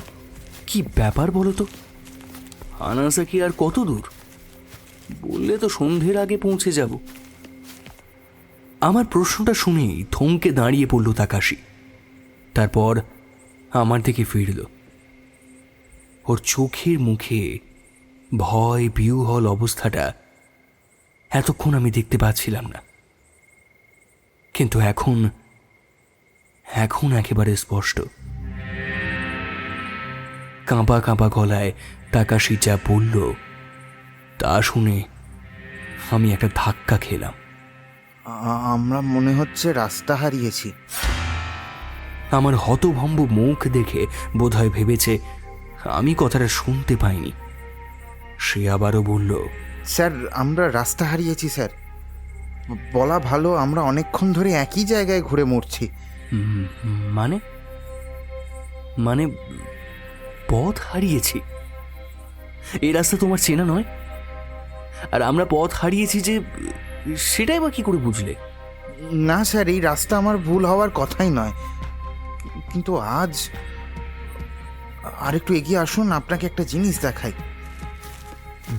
কি ব্যাপার বলো তো? হানাসাকি আর কত দূর? বললে তো সন্ধ্যের আগে পৌঁছে যাব। আমার প্রশ্নটা শুনেই থমকে দাঁড়িয়ে পড়ল তাকাশি। তারপর আমার দিকে ফিরল। ওর চোখের মুখে ভয় বিহ্বল অবস্থাটা এতক্ষণ আমি দেখতে পাচ্ছিলাম না, কিন্তু এখন একেবারে স্পষ্ট। কাঁপা কাঁপা গলায় তাকাশি যা বলল তা শুনে আমি একটা ধাক্কা খেলাম। আমরা মনে হচ্ছে রাস্তা হারিয়েছি। আমার হতভম্ব মুখ দেখে বোধহয় ভেবেছে আমি কথাটা শুনতে পাইনি। সে আবারও বলল, স্যার আমরা রাস্তা হারিয়েছি স্যার। বলা ভালো আমরা অনেকক্ষণ ধরে একই জায়গায় ঘুরে মরছি। মানে মানে পথ হারিয়েছি? এই রাস্তা তোমার চেনা নয়, আর আমরা পথ হারিয়েছি যে সেটাই বা কি করে বুঝলে? না স্যার, এই রাস্তা আমার ভুল হওয়ার কথাই নয়, কিন্তু আজ আরেকটু এগিয়ে আসুন, আপনাকে একটা জিনিস দেখাই।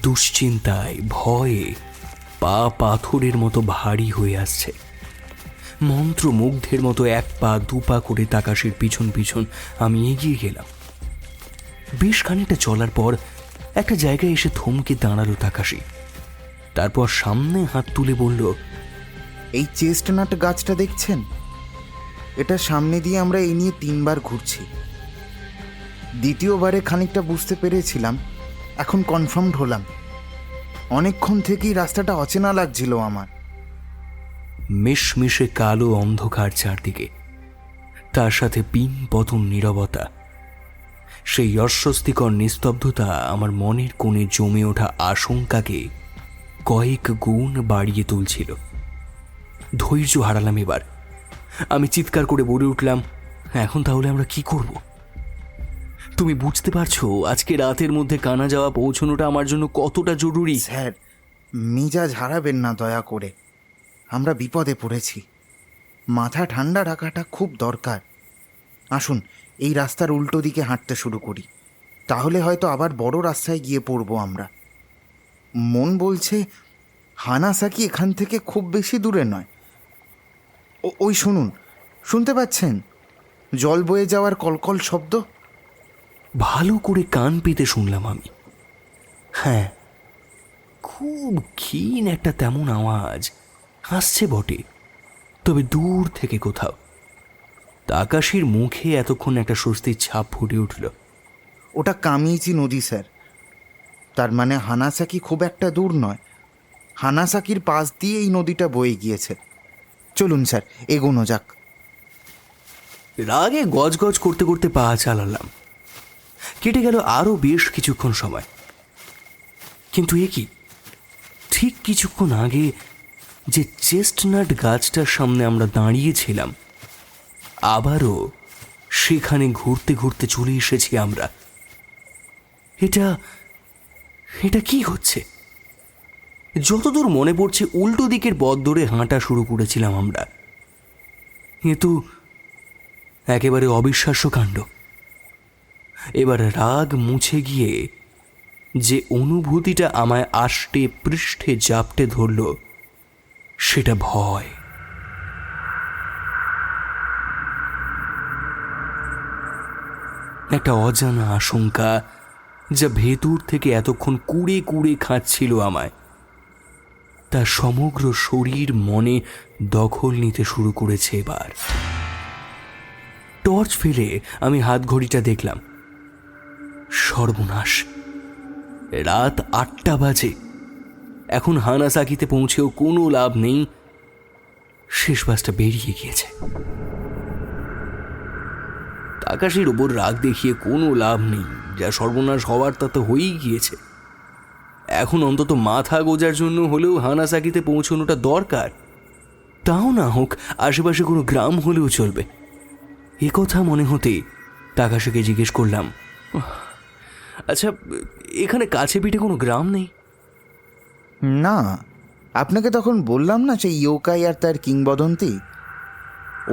দুশ্চিন্তায় ভয়ে পা পাথরের মতো ভারী হয়ে আসছে। মন্ত্রমুগ্ধের মতো এক পা দু পা করে তাকাশের পিছন পিছন আমি এগিয়ে গেলাম। বেশ খানিকটা চলার পর একটা জায়গায় এসে থমকে দাঁড়ালো তাকাশি। তারপর সামনে হাত তুলে বলল, এই চেস্টনাট গাছটা দেখছেন? এটা সামনে দিয়ে আমরা এই নিয়ে 3 বার ঘুরছি। দ্বিতীয়বারে খানিকটা বুঝতে পেরেছিলাম, এখন কনফার্মড হলাম। অনেকক্ষণ থেকেই রাস্তাটা অচেনা লাগছিল আমার। মিশমিশে কালো অন্ধকার চারদিকে, তার সাথে পিন পতন নীরবতা। সেই অস্বস্তিকর নিস্তব্ধতা আমার মনের কোণে জমে ওঠা আশঙ্কাকে কয়েক গুণ বাড়িয়ে তুলছিল। ধৈর্য হারালাম এবার। আমি চিৎকার করে বলে উঠলাম, এখন তাহলে আমরা কি করব? তুমি বুঝতে পারছো আজকে রাতের মধ্যে কানা যাওয়া পৌঁছানোটা আমার জন্য কতটা জরুরি? স্যার, মেজাজ হারাবেন না দয়া করে। আমরা বিপদে পড়েছি, মাথা ঠান্ডা রাখাটা খুব দরকার। আসুন এই রাস্তার উল্টো দিকে হাঁটতে শুরু করি, তাহলে হয়তো আবার বড় রাস্তায় গিয়ে পড়ব আমরা। মন বলছে হানাসাকি এখান থেকে খুব বেশি দূরে নয়। ওই শুনুন, শুনতে পাচ্ছেন জল বয়ে যাওয়ার কলকল শব্দ? ভালো করে কান পেতে শুনলাম আমি। হ্যাঁ, খুব ক্ষীণ একটা তেমন আওয়াজ আসছে বটে, তবে দূর থেকে কোথাও। তাকাশির মুখে এতক্ষণ একটা স্বস্তির ছাপ ফুটে উঠল। ওটা কামিয়েছি নদী স্যার। তার মানে হানাসাকি খুব একটা দূর নয়। হানাসাকির পাশ দিয়ে এই নদীটা বয়ে গিয়েছে। চলুন স্যার, এগোনো যাক। রাগে গজগজ করতে করতে পা চালালাম। কেটে গেল আরো বেশ কিছুক্ষণ সময়। কিন্তু এ কি, ঠিক কিছুক্ষণ আগে যে চেস্টনাট গাছটার সামনে আমরা দাঁড়িয়েছিলাম, আবারও সেখানে ঘুরতে ঘুরতে চলে এসেছি আমরা। এটা এটা কি হচ্ছে? যতদূর মনে পড়ছে উল্টো দিকের পথ ধরে হাঁটা শুরু করেছিলাম আমরা। এ তো একেবারে অবিশ্বাস্য কাণ্ড। এবার রাগ মুছে গিয়ে যে অনুভূতিটা আমায় আষ্টে পৃষ্ঠে জাপটে ধরল, সেটা ভয়। একটা অজানা আশঙ্কা যা ভেতর থেকে এতক্ষণ কুড়ে কুড়ে খাচ্ছিল আমায়, তার সমগ্র শরীর মনে দখল নিতে শুরু করেছে এবার। টর্চ ফেলে আমি হাত ঘড়িটা দেখলাম। সর্বনাশ, রাত 8টা বাজে। এখন হানাসাকিতে পৌঁছেও কোনো লাভ নেই, শেষ বাসটা বেরিয়ে গিয়েছে। তাকাশির ওপর রাগ দেখিয়ে কোনো লাভ নেই, যা সর্বনাশ হওয়ার তা তো হয়েই গিয়েছে। এখন অন্তত মাথা গোজার জন্য হলেও হানাসাকিতে পৌঁছানোটা দরকার। তাও না হোক আশেপাশে কোনো গ্রাম হলেও চলবে। এ কথা মনে হতে তাকাশিকে জিজ্ঞেস করলাম, আচ্ছা এখানে কাছে পিঠে কোনো গ্রাম নেই? না, আপনাকে তখন বললাম না সেই ইয়োকাই আর তার কিংবদন্তি।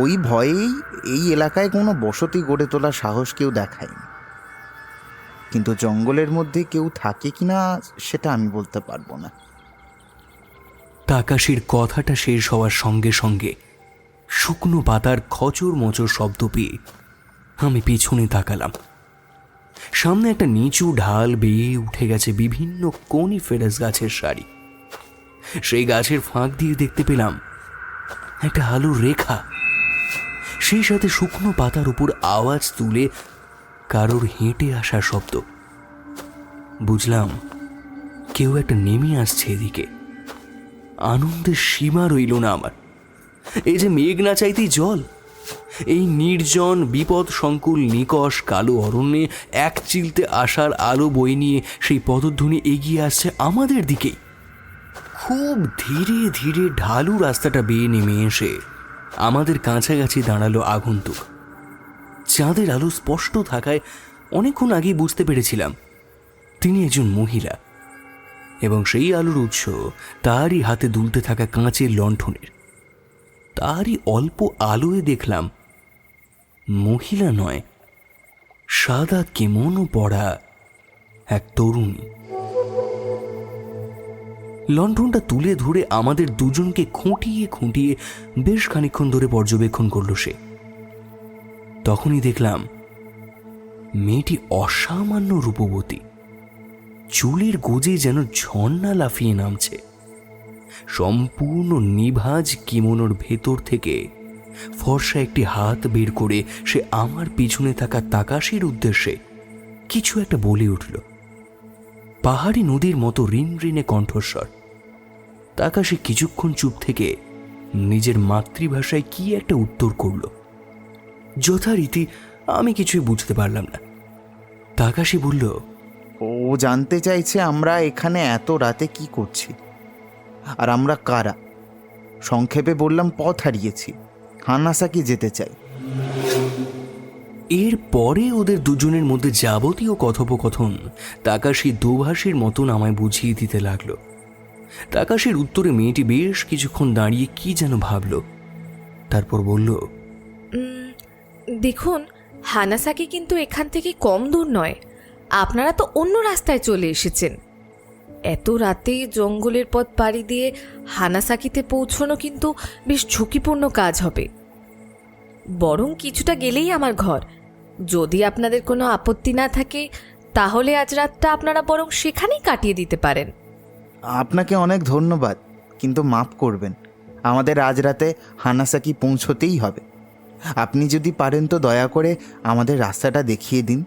ওই ভয়েই এই এলাকায় কোনো বসতি গড়ে তোলার সাহস কেউ দেখায়নি। কিন্তু জঙ্গলের মধ্যে কেউ থাকে কিনা সেটা আমি বলতে পারবো না। তাকাশির কথাটা শেষ হওয়ার সঙ্গে সঙ্গে শুকনো পাতার খচর মচর শব্দ পেয়ে আমি পিছনে তাকালাম। সামনে একটা নিচু ঢাল বেয়ে উঠে গেছে বিভিন্ন কনিফেরাস গাছের সারি। সেই গাছের ফাঁক দিয়ে দেখতে পেলাম একটা আলোর রেখা, সেই সাথে শুকনো পাতার উপর আওয়াজ তুলে কারোর হেঁটে আসা শব্দ। বুঝলাম কেউ একটা নেমে আসছে এদিকে। আনন্দের সীমা রইল না আমার। এই যে মেঘ না চাইতেই জল, এই নির্জন বিপদ সংকুল নিকষ কালো অরণ্যে এক চিলতে আসার আলো বই নিয়ে সেই পদধ্বনি এগিয়ে আসছে আমাদের দিকেই। খুব ধীরে ধীরে ঢালু রাস্তাটা বেয়ে নেমে এসে আমাদের কাছাকাছি দাঁড়ালো আগন্তুক। চাঁদের আলো স্পষ্ট থাকায় অনেকক্ষণ আগেই বুঝতে পেরেছিলাম তিনি একজন মহিলা, এবং সেই আলোর উৎস তারই হাতে দুলতে থাকা কাঁচের লণ্ঠনের। তারই অল্প আলোয় দেখলাম মহিলা নয়, সাদা কেমনও পড়া এক তরুণী। লণ্ঠনটা তুলে ধরে আমাদের দুজনকে খুঁটিয়ে খুঁটিয়ে বেশ খানিকক্ষণ ধরে পর্যবেক্ষণ করল সে। তখনই দেখলাম মেয়েটি অসামান্য রূপবতী, চুলের গোজে যেন ঝর্ণা লাফিয়ে নামছে। সম্পূর্ণ নিভাজ কিমোনোর ভেতর থেকে ফর্সা একটি হাত বের করে সে আমার পিছনে থাকা তাকাশির উদ্দেশ্যে কিছু একটা বলে উঠল। পাহাড়ি নদীর মতো রিনরিনে কণ্ঠস্বর। তাকাশি কিছুক্ষণ চুপ থেকে নিজের মাতৃভাষায় কি একটা উত্তর করল। যথারীতি আমি কিছুই বুঝতে পারলাম না। তাকাশি বলল, ও জানতে চাইছে আমরা এখানে এত রাতে কি করছি, আর আমরা কারা। সংক্ষেপে বললাম পথ হারিয়েছি, হানাসাকি যেতে চাই। এর পরে ওদের দুজনের মধ্যে যাবতীয় কথোপকথন তাকাশি দোভাষীর মতন আমায় বুঝিয়ে দিতে লাগলো। তাকাশির উত্তরে মেয়েটি বেশ কিছুক্ষণ দাঁড়িয়ে কি যেন ভাবল, তারপর বলল, দেখুন, হানাসাকি কিন্তু এখান থেকে কম দূর নয়। আপনারা তো অন্য রাস্তায় চলে এসেছেন। এত রাতে জঙ্গলের পথ পাড়ি দিয়ে হানাসাকিতে পৌঁছানো কিন্তু বেশ ঝুঁকিপূর্ণ কাজ হবে। বরং কিছুটা গেলেই আমার ঘর। যদি আপনাদের কোনো আপত্তি না থাকে তাহলে আজ রাতটা আপনারা বরং সেখানেই কাটিয়ে দিতে পারেন। আপনাকে অনেক ধন্যবাদ, কিন্তু মাফ করবেন, আমাদের আজ রাতে হানাসাকি পৌঁছতেই হবে। আপনি যদি পারেন তো দয়া করে আমাদের রাস্তাটা দেখিয়ে দিন,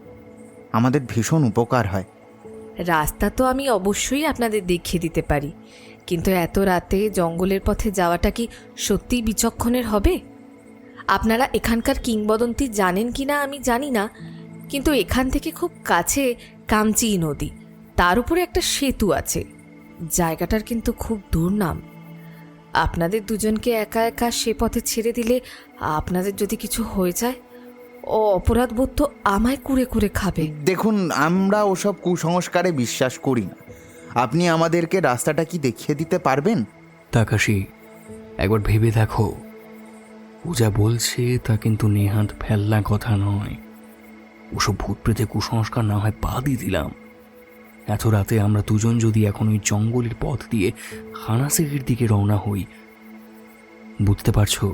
আমাদের ভীষণ উপকার হয়। রাস্তা তো আমি অবশ্যই আপনাদের দেখিয়ে দিতে পারি, কিন্তু এত রাতে জঙ্গলের পথে যাওয়াটা কি সত্যিই বিচক্ষণের হবে? আপনারা এখানকার কিংবদন্তি জানেন কি না আমি জানি না, কিন্তু এখান থেকে খুব কাছে কামচি নদী, তার উপরে একটা সেতু আছে। জায়গাটার কিন্তু খুব দুর্নাম। আপনাদের দুজনকে একা একা সে পথে ছেড়ে দিলে আপনাদের যদি কিছু হয়ে যায়, ও অপরাধবোধ তো আমায় কুড়ে কুড়ে খাবে। দেখুন, আমরা ওসব কুসংস্কারে বিশ্বাস করি না। আপনি আমাদেরকে রাস্তাটা কি দেখিয়ে দিতে পারবেন? তাকাশি, একবার ভেবে দেখো, ও যা বলছে তা কিন্তু নেহাত ফেলনা কথা নয়। ওসব ভূত প্রেতে কুসংস্কার না হয় বাদই দিলাম। এত রাতে আমরা দুজন যদি এখন ওই জঙ্গলের পথ দিয়ে হানাসাকির দিকে রওনা হই, বুঝতে পারছো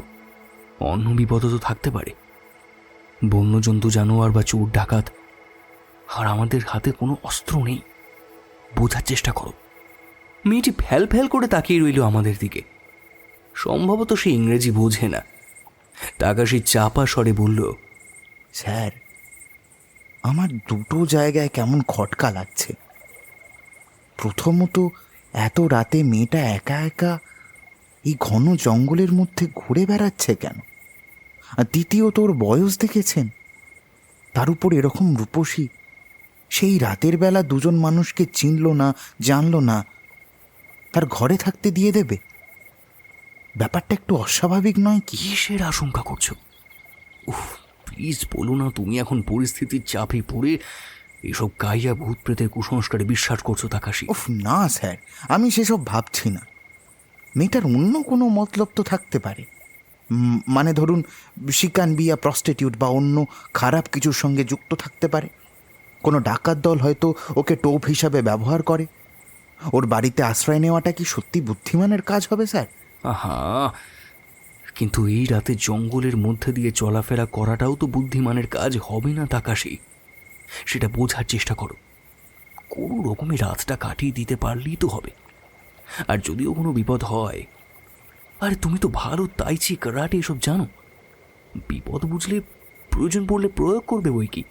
অন্য বিপদ তো থাকতে পারে। বন্যজন্তু, জানোয়ার বা চোর ডাকাত, আর আমাদের হাতে কোনো অস্ত্র নেই। বোঝার চেষ্টা করো। মেয়েটি ফ্যাল ফ্যাল করে তাকিয়ে রইল আমাদের দিকে। সম্ভবত সে ইংরেজি বোঝে না। তাকাশি চাপা স্বরে বলল, স্যার, আমার দুটো জায়গায় কেমন খটকা লাগছে। প্রথমত, এত রাতে মেয়েটা একা একা এই ঘন জঙ্গলের মধ্যে ঘুরে বেড়াচ্ছে কেন? আর দ্বিতীয়ত, ওর বয়স দেখেছেন? তার উপর এরকম রূপসী, সেই রাতের বেলা দুজন মানুষকে চিনল না, জানল না, তার ঘরে থাকতে দিয়ে দেবে? ব্যাপারটা একটু অস্বাভাবিক নয় কি? কিসের আশঙ্কা করছো? উফ, প্লিজ বলো না তুমি এখন পরিস্থিতির চাপে পড়ে এসব গাইয়া ভূত প্রেতের কুসংস্কারে বিশ্বাস করছো তাকাশি। উফ না স্যার, আমি সেসব ভাবছি না। মেয়েটার অন্য কোনো মতলব তো থাকতে পারে। মানে ধরুন শিকান বিয়া, প্রস্টিটিউট বা অন্য খারাপ কিছুর সঙ্গে যুক্ত থাকতে পারে। কোনো ডাকাত দল হয়তো ওকে টোপ হিসাবে ব্যবহার করে। ওর বাড়িতে আশ্রয় নেওয়াটা কি সত্যি বুদ্ধিমানের কাজ হবে স্যার? আহা, কিন্তু এই রাতে জঙ্গলের মধ্যে দিয়ে চলাফেরা করাটাও তো বুদ্ধিমানের কাজ হবে না তাকাশি। সেটা বোঝার চেষ্টা করো। কোনো রকমে রাতটা কাটিয়ে দিতে পারলেই তো হবে। আর যদিও কোনো বিপদ হয়, আরে তুমি তো ভালো তাইচি, কারাটে এসব জানো। বিপদ বুঝলে প্রয়োজন পড়লে প্রয়োগ করবে বই কি।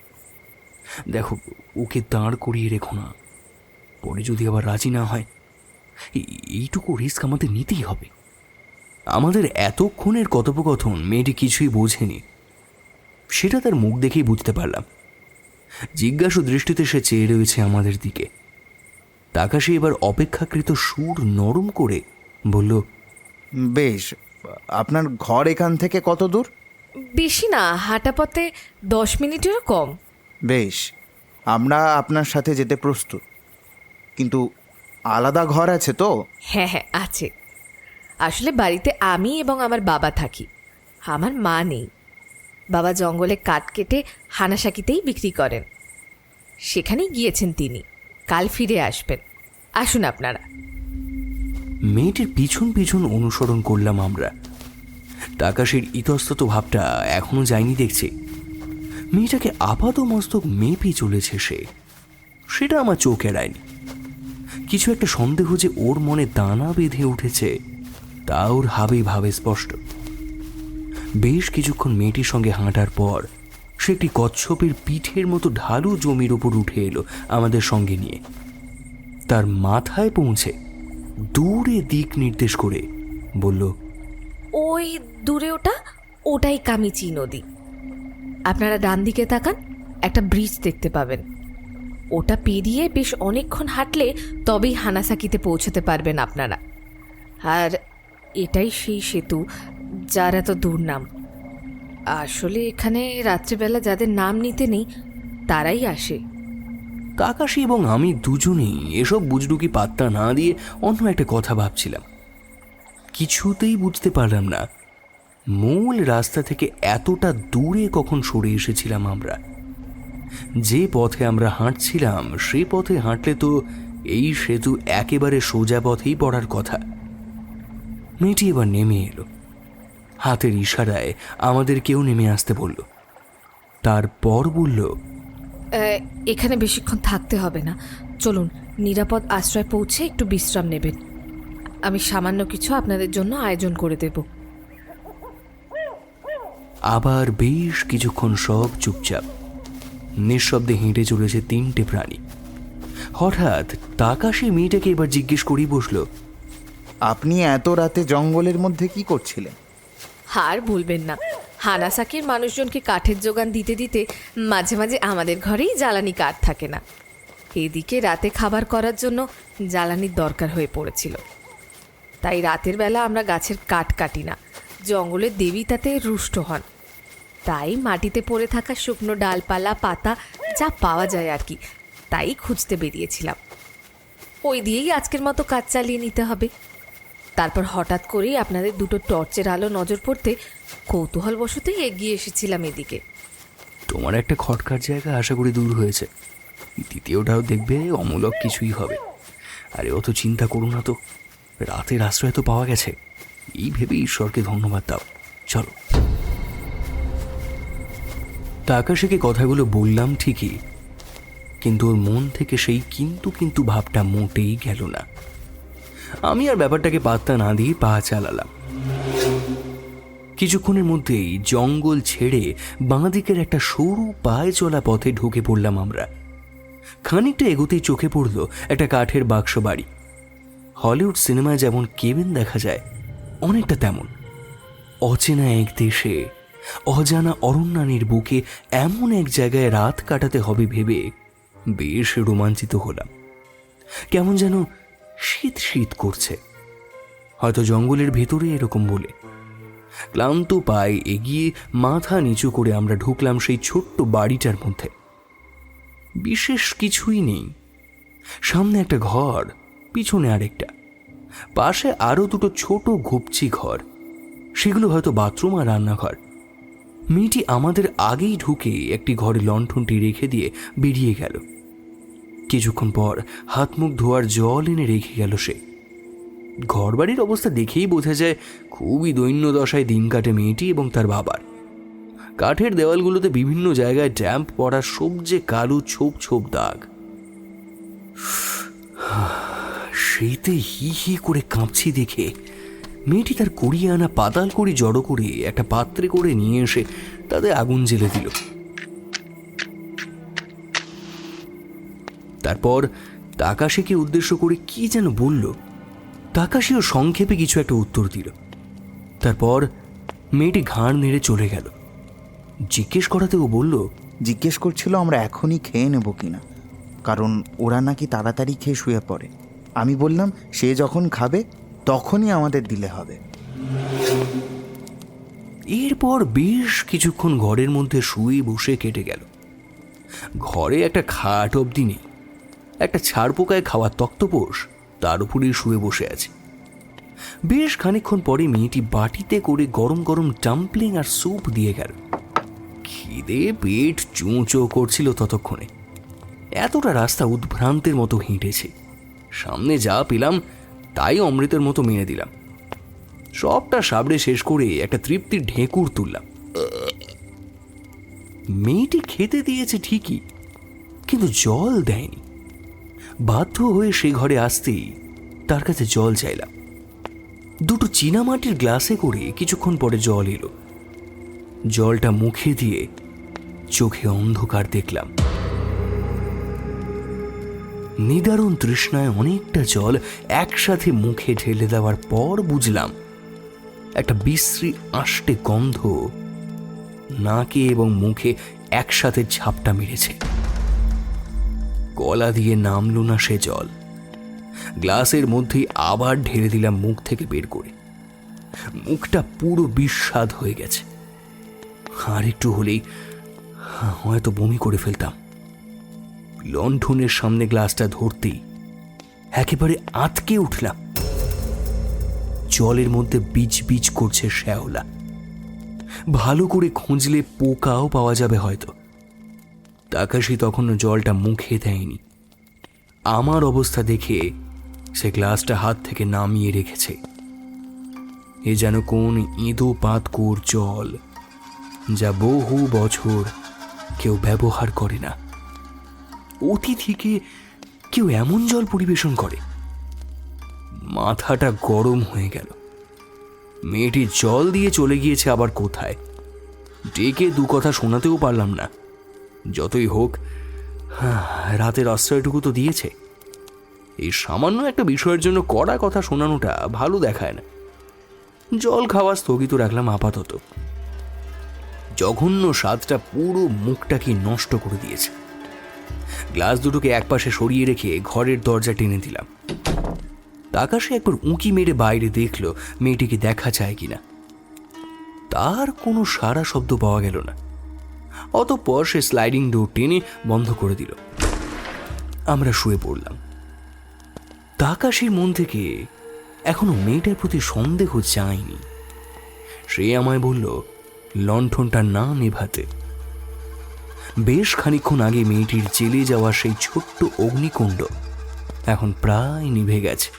দেখো, ওকে দাঁড় করিয়ে রেখো না। পরে যদি আবার রাজি না হয়, এইটুকু রিস্ক আমাদের নিতেই হবে। আমাদের এতক্ষণের কথোপকথন মেয়েটি কিছুই বোঝেনি, সেটা তার মুখ দেখেই বুঝতে পারলাম। জিজ্ঞাসু দৃষ্টিতে সে চেয়ে রয়েছে আমাদের দিকে। তাকাশি এবার অপেক্ষাকৃত সুর নরম করে বলল, বেশ, আপনার ঘর এখান থেকে কত দূর? বেশি না, হাঁটা পথে 10 মিনিটেরও কম। বেশ, আমরা আপনার সাথে যেতে প্রস্তুত, কিন্তু আলাদা ঘর আছে তো? হ্যাঁ হ্যাঁ আছে। আসলে বাড়িতে আমি এবং আমার বাবা থাকি, আমার মা নেই। বাবা জঙ্গলে কাঠ কেটে হানাসাকিতেই বিক্রি করেন, সেখানেই গিয়েছেন তিনি। কাল ফিরে আসবেন। আসুন আপনারা। মেয়েটির পিছন পিছন অনুসরণ করলাম আমরা। তাকাশির ইতস্তত ভাবটা এখনো যায়নি দেখছি। মেয়েটাকে আপাত মস্তক মেপে চলেছে সেটা আমার চোখ এড়ায়নি। কিছু একটা সন্দেহ যে ওর মনে দানা বেঁধে উঠেছে তা ওর হাবে ভাবে স্পষ্ট। বেশ কিছুক্ষণ মেয়েটির সঙ্গে হাঁটার পর সে একটি কচ্ছপের পিঠের মতো ঢালু জমির ওপর উঠে এলো আমাদের সঙ্গে নিয়ে। তার মাথায় পৌঁছে দূরে দিক নির্দেশ করে বলল, ওই দূরে ওটাই কামিচি নদী। আপনারা ডান দিকে তাকান, একটা ব্রিজ দেখতে পাবেন। ওটা পেরিয়ে বেশ অনেকক্ষণ হাঁটলে তবেই হানাসাকিতে পৌঁছতে পারবেন আপনারা। আর এটাই সেই সেতু যার এত দুর্নাম। আসলে এখানে রাত্রিবেলা যাদের নাম নিতে নেই তারাই আসে। তাকাশি এবং আমি দুজনেই এসব বুজরুকি পাত্তা না দিয়ে অন্য একটা কথা ভাবছিলাম। কিছুতেই বুঝতে পারলাম না মূল রাস্তা থেকে এতটা দূরে কখন সরে এসেছিলাম আমরা। যে পথে আমরা হাঁটছিলাম সে পথে হাঁটলে তো এই সেতু একেবারে সোজা পথেই পড়ার কথা। মেয়েটি এবার নেমে এলো, হাতের ইশারায় আমাদের কেউ নেমে আসতে বলল। তারপর বলল, এখানে বেশিক্ষণ থাকতে হবে না, চলুন নিরাপদ আশ্রয় পৌঁছে একটু বিশ্রাম নেবেন। আমি সামান্য কিছু আপনাদের জন্য আয়োজন করে দেব। আবার বেশ কিছুক্ষণ সব চুপচাপ নিঃশব্দে হেঁটে চলেছে তিনটে প্রাণী। হঠাৎ তাকাশি মেয়েটাকে এবার জিজ্ঞেস করেই বসল, আপনি এত রাতে জঙ্গলের মধ্যে কি করছিলেন? আর বলবেন না, হানাসাকির মানুষজনকে কাঠের যোগান দিতে দিতে মাঝে মাঝে আমাদের ঘরেই জ্বালানি কাঠ থাকে না। এদিকে রাতে খাবার করার জন্য জ্বালানির দরকার হয়ে পড়েছিল। তাই রাতের বেলা আমরা গাছের কাঠ কাটি না, জঙ্গলের দেবী তাতে রুষ্ট হন। তাই মাটিতে পড়ে থাকা শুকনো ডালপালা পাতা যা পাওয়া যায় আর কি, তাই খুঁজতে বেরিয়েছিলাম। ওই দিয়েই আজকের মতো কাজ চালিয়ে নিতে হবে। তারপর হঠাৎ করেই আপনাদের দুটো টর্চের আলো নজর পড়তে কৌতূহলবশতই এগিয়ে এসেছিলাম এদিকে। তোমার একটা খটকার জায়গা আশা করি দূর হয়েছে, দ্বিতীয়টাও দেখবে অমূলক কিছুই হবে। আরে অত চিন্তা করো না তো, রাতের আশ্রয় তো পাওয়া গেছে, এই ভেবে ঈশ্বরকে ধন্যবাদ দাও। চলো। তাকাশিকে কথাগুলো বললাম ঠিকই, কিন্তু ওর মন থেকে সেই কিন্তু ভাবটা মোটেই গেল না। আমি আর ব্যাপারটাকে পাত্তা না দিয়ে পা চালালাম। কিছুক্ষণের মধ্যেই জঙ্গল ছেড়ে বাঁ দিকের একটা সরু পায়ে চলা পথে ঢুকে পড়লাম আমরা। খানিকটা এগোতেই চোখে পড়ল একটা কাঠের বাক্স বাড়ি। হলিউড সিনেমায় যেমন কেবিন দেখা যায় অনেকটা তেমন। অচেনা এক দেশে অজানা অরণ্যানীর বুকে এমন এক জায়গায় রাত কাটাতে হবে ভেবে বেশ রোমাঞ্চিত হলাম। কেমন যেন শীত শীত করছে, হয়তো জঙ্গলের ভেতরে এরকম বলে। ক্লান্ত পায়ে এগিয়ে মাথা নিচু করে আমরা ঢুকলাম সেই ছোট্ট বাড়িটার মধ্যে। বিশেষ কিছুই নেই, সামনে একটা ঘর, পিছনে আরেকটা, পাশে আরো দুটো ছোট ঘুপচি ঘর, সেগুলো হয়তো বাথরুম আর রান্নাঘর। মেয়েটি আমাদের আগেই ঢুকে একটি ঘরে লণ্ঠনটি রেখে দিয়ে বেরিয়ে গেল। কিছুক্ষণ পর হাত মুখ ধোয়ার জল এনে রেখে গেল সে। ঘরবাড়ির অবস্থা দেখেই বোঝা যায় খুবই দৈন্য দশায় দিন কাটে মেয়েটি এবং তার বাবার। কাঠের দেওয়ালগুলোতে বিভিন্ন জায়গায় ড্যাম্প পড়া সবজে কালো ছোপ ছোপ দাগ। শীতে হি হি করে কাঁপছি দেখে মেয়েটি তার কুড়িয়ে আনা পাতাল কড়ি জড়ো করে একটা পাত্রে করে নিয়ে এসে তাতে আগুন জ্বেলে দিল। তারপর তাকাশিকে উদ্দেশ্য করে কি যেন বলল। তাকাশিও সংক্ষেপে কিছু একটা উত্তর দিল। তারপর মেয়েটি ঘাড় নেড়ে চলে গেল। জিজ্ঞেস করাতে ও বলল, জিজ্ঞেস করছিল আমরা এখনই খেয়ে নেব কিনা। কারণ ওরা নাকি তাড়াতাড়ি খেয়ে শুয়ে পড়ে। আমি বললাম সে যখন খাবে তখনই আমাদের দিলে হবে। এরপর বেশ কিছুক্ষণ ঘরের মধ্যে শুয়ে বসে কেটে গেল। ঘরে একটা খাট অবধি নেই, একটা ছাড় পোকায় খাওয়ার তক্তপোষ তার উপরেই শুয়ে বসে আছে। বেশ খানিকক্ষণ পরে মেয়েটি বাটিতে করে গরম গরম ডাম্পলিং আর স্যুপ দিয়ে গেল। খিদে পেট চুঁচো করছিল ততক্ষণে। এতটা রাস্তা উদ্ভ্রান্তের মতো হেঁটেছে, সামনে যা পেলাম তাই অমৃতের মতো মেনে দিলাম। সবটা সাবড়ে শেষ করে একটা তৃপ্তির ঢেঁকুর তুললাম। মেয়েটি খেতে দিয়েছে ঠিকই, কিন্তু জল দেয়নি। বাধ্য হয়ে সে ঘরে আসতেই তার কাছে জল চাইলাম। দুটো চীনামাটির গ্লাসে করে কিছুক্ষণ পরে জল এলো। জলটা মুখে দিয়ে চোখে অন্ধকার দেখলাম। নিদারুণ তৃষ্ণায় অনেকটা জল একসাথে মুখে ঢেলে দেওয়ার পর বুঝলাম একটা বিশ্রী আষ্টে গন্ধ নাকে এবং মুখে একসাথে ঝাপটা মেরেছে। গলা দিয়ে নামলো না সে জল। গ্লাসের মধ্যেই আবার ঢেলে দিলাম মুখ থেকে বের করে। মুখটা পুরো বিস্বাদ হয়ে গেছে। আর একটু হলেই হয়তো বমি করে ফেলতাম। লণ্ঠনের সামনে গ্লাসটা ধরতেই একেবারে আঁতকে উঠলাম। জলের মধ্যে বিচ বিচ করছে শ্যাওলা। ভালো করে খুঁজলে পোকাও পাওয়া যাবে হয়তো। তাকাশি তখনও জলটা মুখে দেয়নি। আমার অবস্থা দেখে সে গ্লাসটা হাত থেকে নামিয়ে রেখেছে। এ যেন কোন ইঁদো পাতকুর জল, যা বহু বছর কেউ ব্যবহার করে না। অতিথিকে কেউ এমন জল পরিবেশন করে? মাথাটা গরম হয়ে গেল। মেয়েটি জল দিয়ে চলে গিয়েছে আবার কোথায়? ডেকে দু কথা শোনাতেও পারলাম না। যতই হোক রাতের আশ্রয়টুকু তো দিয়েছে। এই সামান্য একটা বিষয়ের জন্য কড়া কথা শোনানোটা ভালো দেখায় না। জল খাওয়া স্থগিত রাখলাম আপাতত। জঘন্য স্বাদটা পুরো মুখটাকে নষ্ট করে দিয়েছে। গ্লাস দুটোকে একপাশে সরিয়ে রেখে ঘরের দরজা টেনে দিলাম। আকাশে একবার উঁকি মেরে বাইরে দেখল মেয়েটিকে দেখা যায় কিনা। তার কোনো সারা শব্দ পাওয়া গেল না। অতঃপর সে স্লাইডিং ডোর টেনে বন্ধ করে দিল। আমরা শুয়ে পড়লাম। তাকাশির মন থেকে এখনো মেয়েটার প্রতি সন্দেহ যায়নি। সে আমায় বলল লণ্ঠনটা না নেভাতে। বেশ খানিকক্ষণ আগে মেয়েটির জেলে যাওয়া সেই ছোট্ট অগ্নিকুণ্ড এখন প্রায় নিভে গেছে।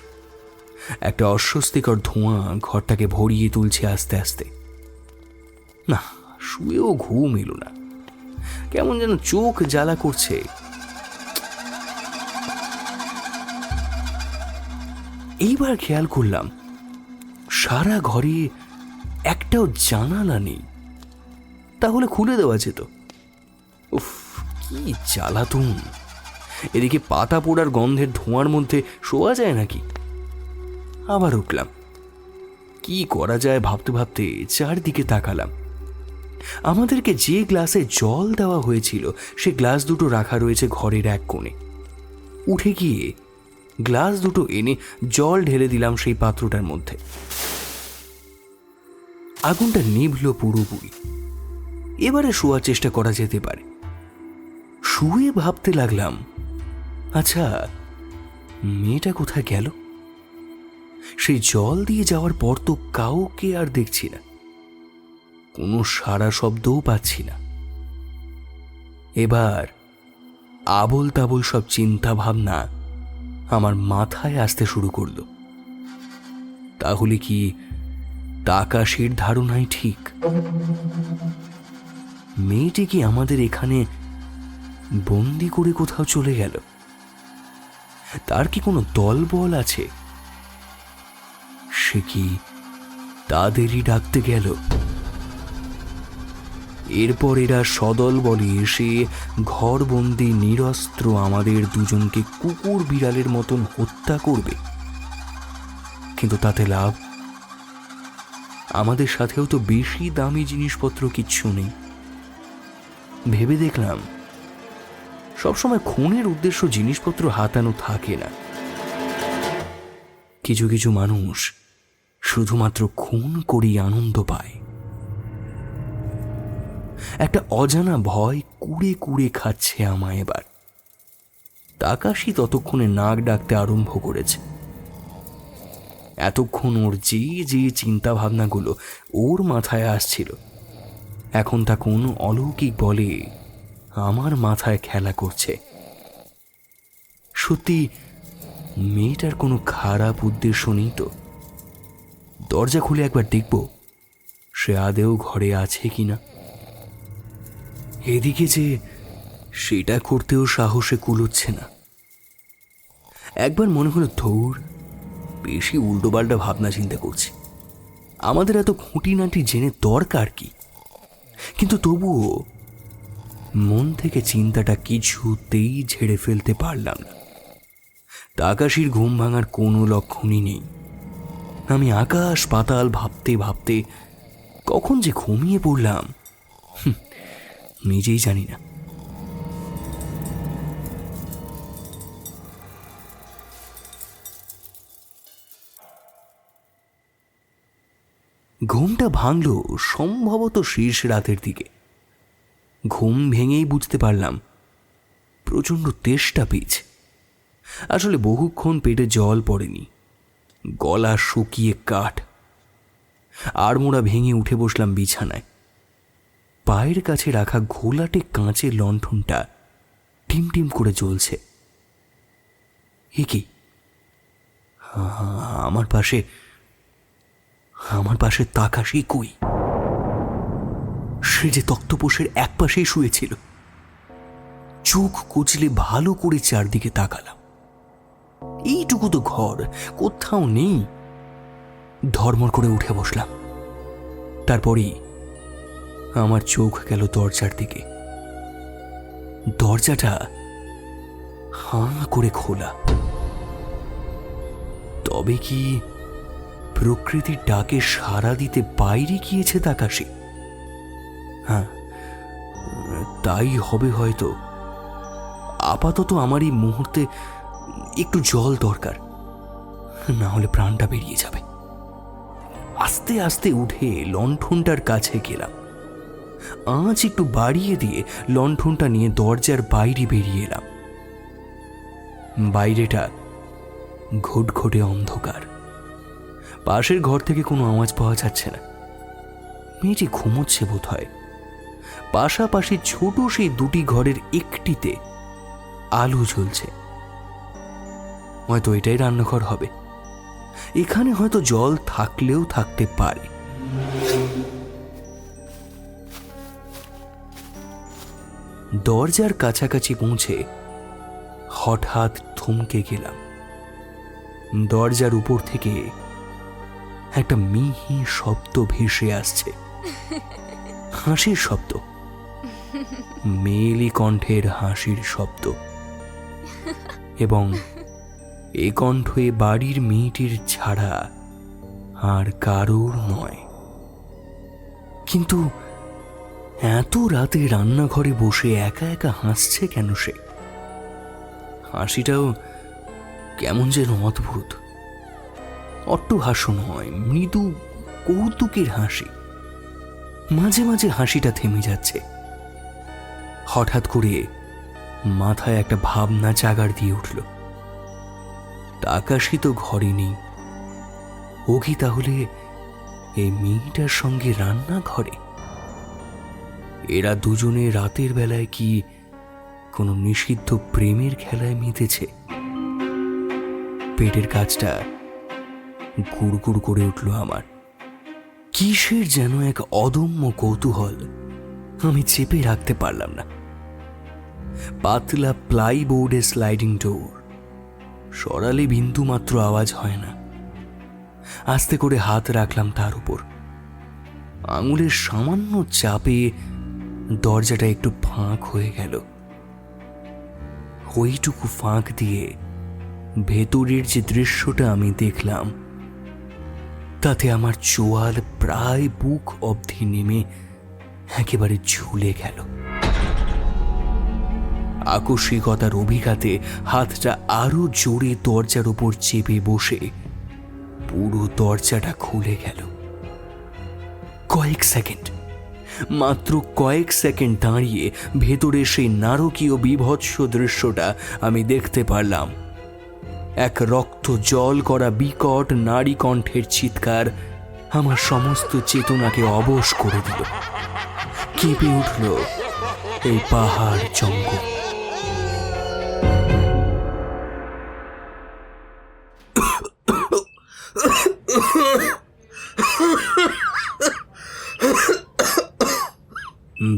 একটা অস্বস্তিকর ধোঁয়া ঘরটাকে ভরিয়ে তুলছে আস্তে আস্তে। না, শুয়েও ঘুম এলো না। কেমন যেন চোখ জ্বালা করছে। এইবার খেয়াল করলাম সারা ঘরে একটাও জানালা নেই। তাহলে খুলে দেওয়া যেত। উফ, কি জ্বালাতুন! এদিকে পাতা পোড়ার গন্ধের ধোঁয়ার মধ্যে শোয়া যায় নাকি? আবার উঠলাম। কি করা যায় ভাবতে ভাবতে চারদিকে তাকালাম। আমাদেরকে যে গ্লাসে জল দেওয়া হয়েছিল সে গ্লাস দুটো রাখা রয়েছে ঘরের এক কোণে। উঠে গিয়ে গ্লাস দুটো এনে জল ঢেলে দিলাম সেই পাত্রটার মধ্যে। আগুনটা নিভল পুরোপুরি। এবারে শোয়ার চেষ্টা করা যেতে পারে। শুয়ে ভাবতে লাগলাম, আচ্ছা মেয়েটা কোথায় গেল? সেই জল দিয়ে যাওয়ার পর তো কাউকে আর দেখছি না, কোনো সারা শব্দও পাচ্ছি না। এবার আবোল তাবোল সব চিন্তা ভাবনা আমার মাথায় আসতে শুরু করলো। তাহলে কি তাকাশির ধারণাই ঠিক? মেয়েটি কি আমাদের এখানে বন্দি করে কোথাও চলে গেল? তার কি কোনো দলবল আছে? সে কি তাদেরই ডাকতে গেল? এরপর এরা সদল বলে এসে ঘরবন্দি নিরস্ত্র আমাদের দুজনকে কুকুর বিড়ালের মতন হত্যা করবে। কিন্তু তাতে লাভ? আমাদের সাথেও তো বেশি দামি জিনিসপত্র কিচ্ছু নেই। ভেবে দেখলাম সবসময় খুনের উদ্দেশ্য জিনিসপত্র হাতানো থাকে না। কিছু কিছু মানুষ শুধুমাত্র খুন করেই আনন্দ পায়। একটা অজানা ভয় কুড়ে কুড়ে খাচ্ছে আমায় এবার। তাকাশি ততক্ষণে নাক ডাকতে আরম্ভ করেছে। এতক্ষণ ওর যে যে চিন্তা ভাবনাগুলো ওর মাথায় আসছিল, এখন তা কোন অলৌকিক বলে আমার মাথায় খেলা করছে। সত্যি মেয়েটার কোনো খারাপ উদ্দেশ্য নেই তো? দরজা খুলে একবার দেখব সে আদেও ঘরে আছে কিনা। এদিকে যে সেটা করতেও সাহসে কুলোচ্ছে না। একবার মনে হলো ধুর, বেশি উল্টোপাল্টা ভাবনা চিন্তা করছি, আমাদের এত খুঁটিনাটি জেনে দরকার কি? কিন্তু তবুও মন থেকে চিন্তাটা কিছুতেই ঝেড়ে ফেলতে পারলাম না। তাকাশির ঘুম ভাঙার কোনো লক্ষণই নেই। আমি আকাশ পাতাল ভাবতে ভাবতে কখন যে ঘুমিয়ে পড়লাম নিজেই জানি না। ঘুমটা ভাঙল সম্ভবত শেষ রাতের দিকে। ঘুম ভেঙেই বুঝতে পারলাম প্রচণ্ড তেষ্টা পেয়েছে। আসলে বহুক্ষণ পেটে জল পড়েনি, গলা শুকিয়ে কাঠ। আড়মোড়া ভেঙে উঠে বসলাম বিছানায়। পায়ের কাছে রাখা ঘোলাটে কাঁচের লণ্ঠনটা টিম টিম করে জ্বলছে। এ কি? আমার পাশে তাকাশি কই? সে যে তক্তপোষের এক পাশেই শুয়েছিল। চোখ কুচলে ভালো করে চারদিকে তাকালাম। এইটুকু তো ঘর, কোথাও নেই। ধর্মর করে উঠে বসলাম। তারপরই আমার চোখ গেল দরজার দিকে। দরজাটা হাঁ করে খোলা। তবে কি প্রকৃতির ডাকে সাড়া দিতে বাইরে গিয়েছে তাকাশি? হ্যাঁ, তাই হবে হয়তো। আপাতত আমার এই মুহূর্তে একটু জল দরকার, না হলে প্রাণটা বেরিয়ে যাবে। আস্তে আস্তে উঠে লণ্ঠনটার কাছে গেলাম। আঁচ একটু বাড়িয়ে দিয়ে লণ্ঠনটা নিয়ে দরজার বাইরে বেরিয়ে এলাম। বাইরেটা ঘুটঘুটে অন্ধকার। পাশের ঘর থেকে কোনো আওয়াজ পাওয়া যাচ্ছে না। মেয়েটি ঘুমোচ্ছে বোধ হয়। পাশাপাশি ছোট সেই দুটি ঘরের একটিতে আলো জ্বলছে। হয়তো এটাই রান্নাঘর হবে। এখানে হয়তো জল থাকলেও থাকতে পারে। দরজার কাছাকাছি পৌঁছে হঠাৎ থমকে গেলাম। দরজার উপর থেকে একটা মিহি শব্দ ভেসে আসছে। হাসির শব্দ, মেয়েলি কণ্ঠের হাসির শব্দ। এবং এ কণ্ঠ এ বাড়ির মেয়েটির ছাড়া আর কারোর নয়। কিন্তু এত রাতে রান্নাঘরে বসে একা একা হাসছে কেন সে? হাসিটাও কেমন যেন অদ্ভুত। অট্টহাস্য নয়, মৃদু কৌতুকের হাসি। মাঝে মাঝে হাসিটা থেমে যাচ্ছে। হঠাৎ করে মাথায় একটা ভাবনা জাগার দিয়ে উঠল। তাকাশি তো ঘরে নেই। ও কি তাহলে এই মেয়েটার সঙ্গে রান্নাঘরে? এরা দুজনে রাতের বেলায় কি কোনো নিষিদ্ধ প্রেমের খেলায় মেতেছে? পেটের কাজটা গুড়গুড় করে উঠল আমার। কিসের যেন এক অদম্য কৌতূহল আমি চেপে রাখতে পারলাম না। পাতলা প্লাইবোর্ডের স্লাইডিং ডোর, সরালে বিন্দু মাত্র আওয়াজ হয় না। আস্তে করে হাত রাখলাম তার উপর। আঙুলের সামান্য চাপে দরজাটা একটু ফাঁক হয়ে গেল। ওইটুকু ফাঁক দিয়ে ভেতরের যে দৃশ্যটা আমি দেখলাম, তাতে আমার চোয়াল প্রায় বুক অবধি নেমে একেবারে ঝুলে গেল। আকস্মিকতার অভিঘাতে হাতটা আরো জোরে দরজার উপর চেপে বসে পুরো দরজাটা খুলে গেল। কয়েক সেকেন্ড, মাত্র কয়েক সেকেন্ড দাঁড়িয়ে ভেতরে সেই নারকীয় বিভৎস দৃশ্যটা আমি দেখতে পারলাম। এক রক্ত জল করা বিকট নারী কণ্ঠের চিৎকার আমার সমস্ত চেতনাকে অবশ করে দিল। কেঁপে উঠল এই পাহাড় জঙ্গল।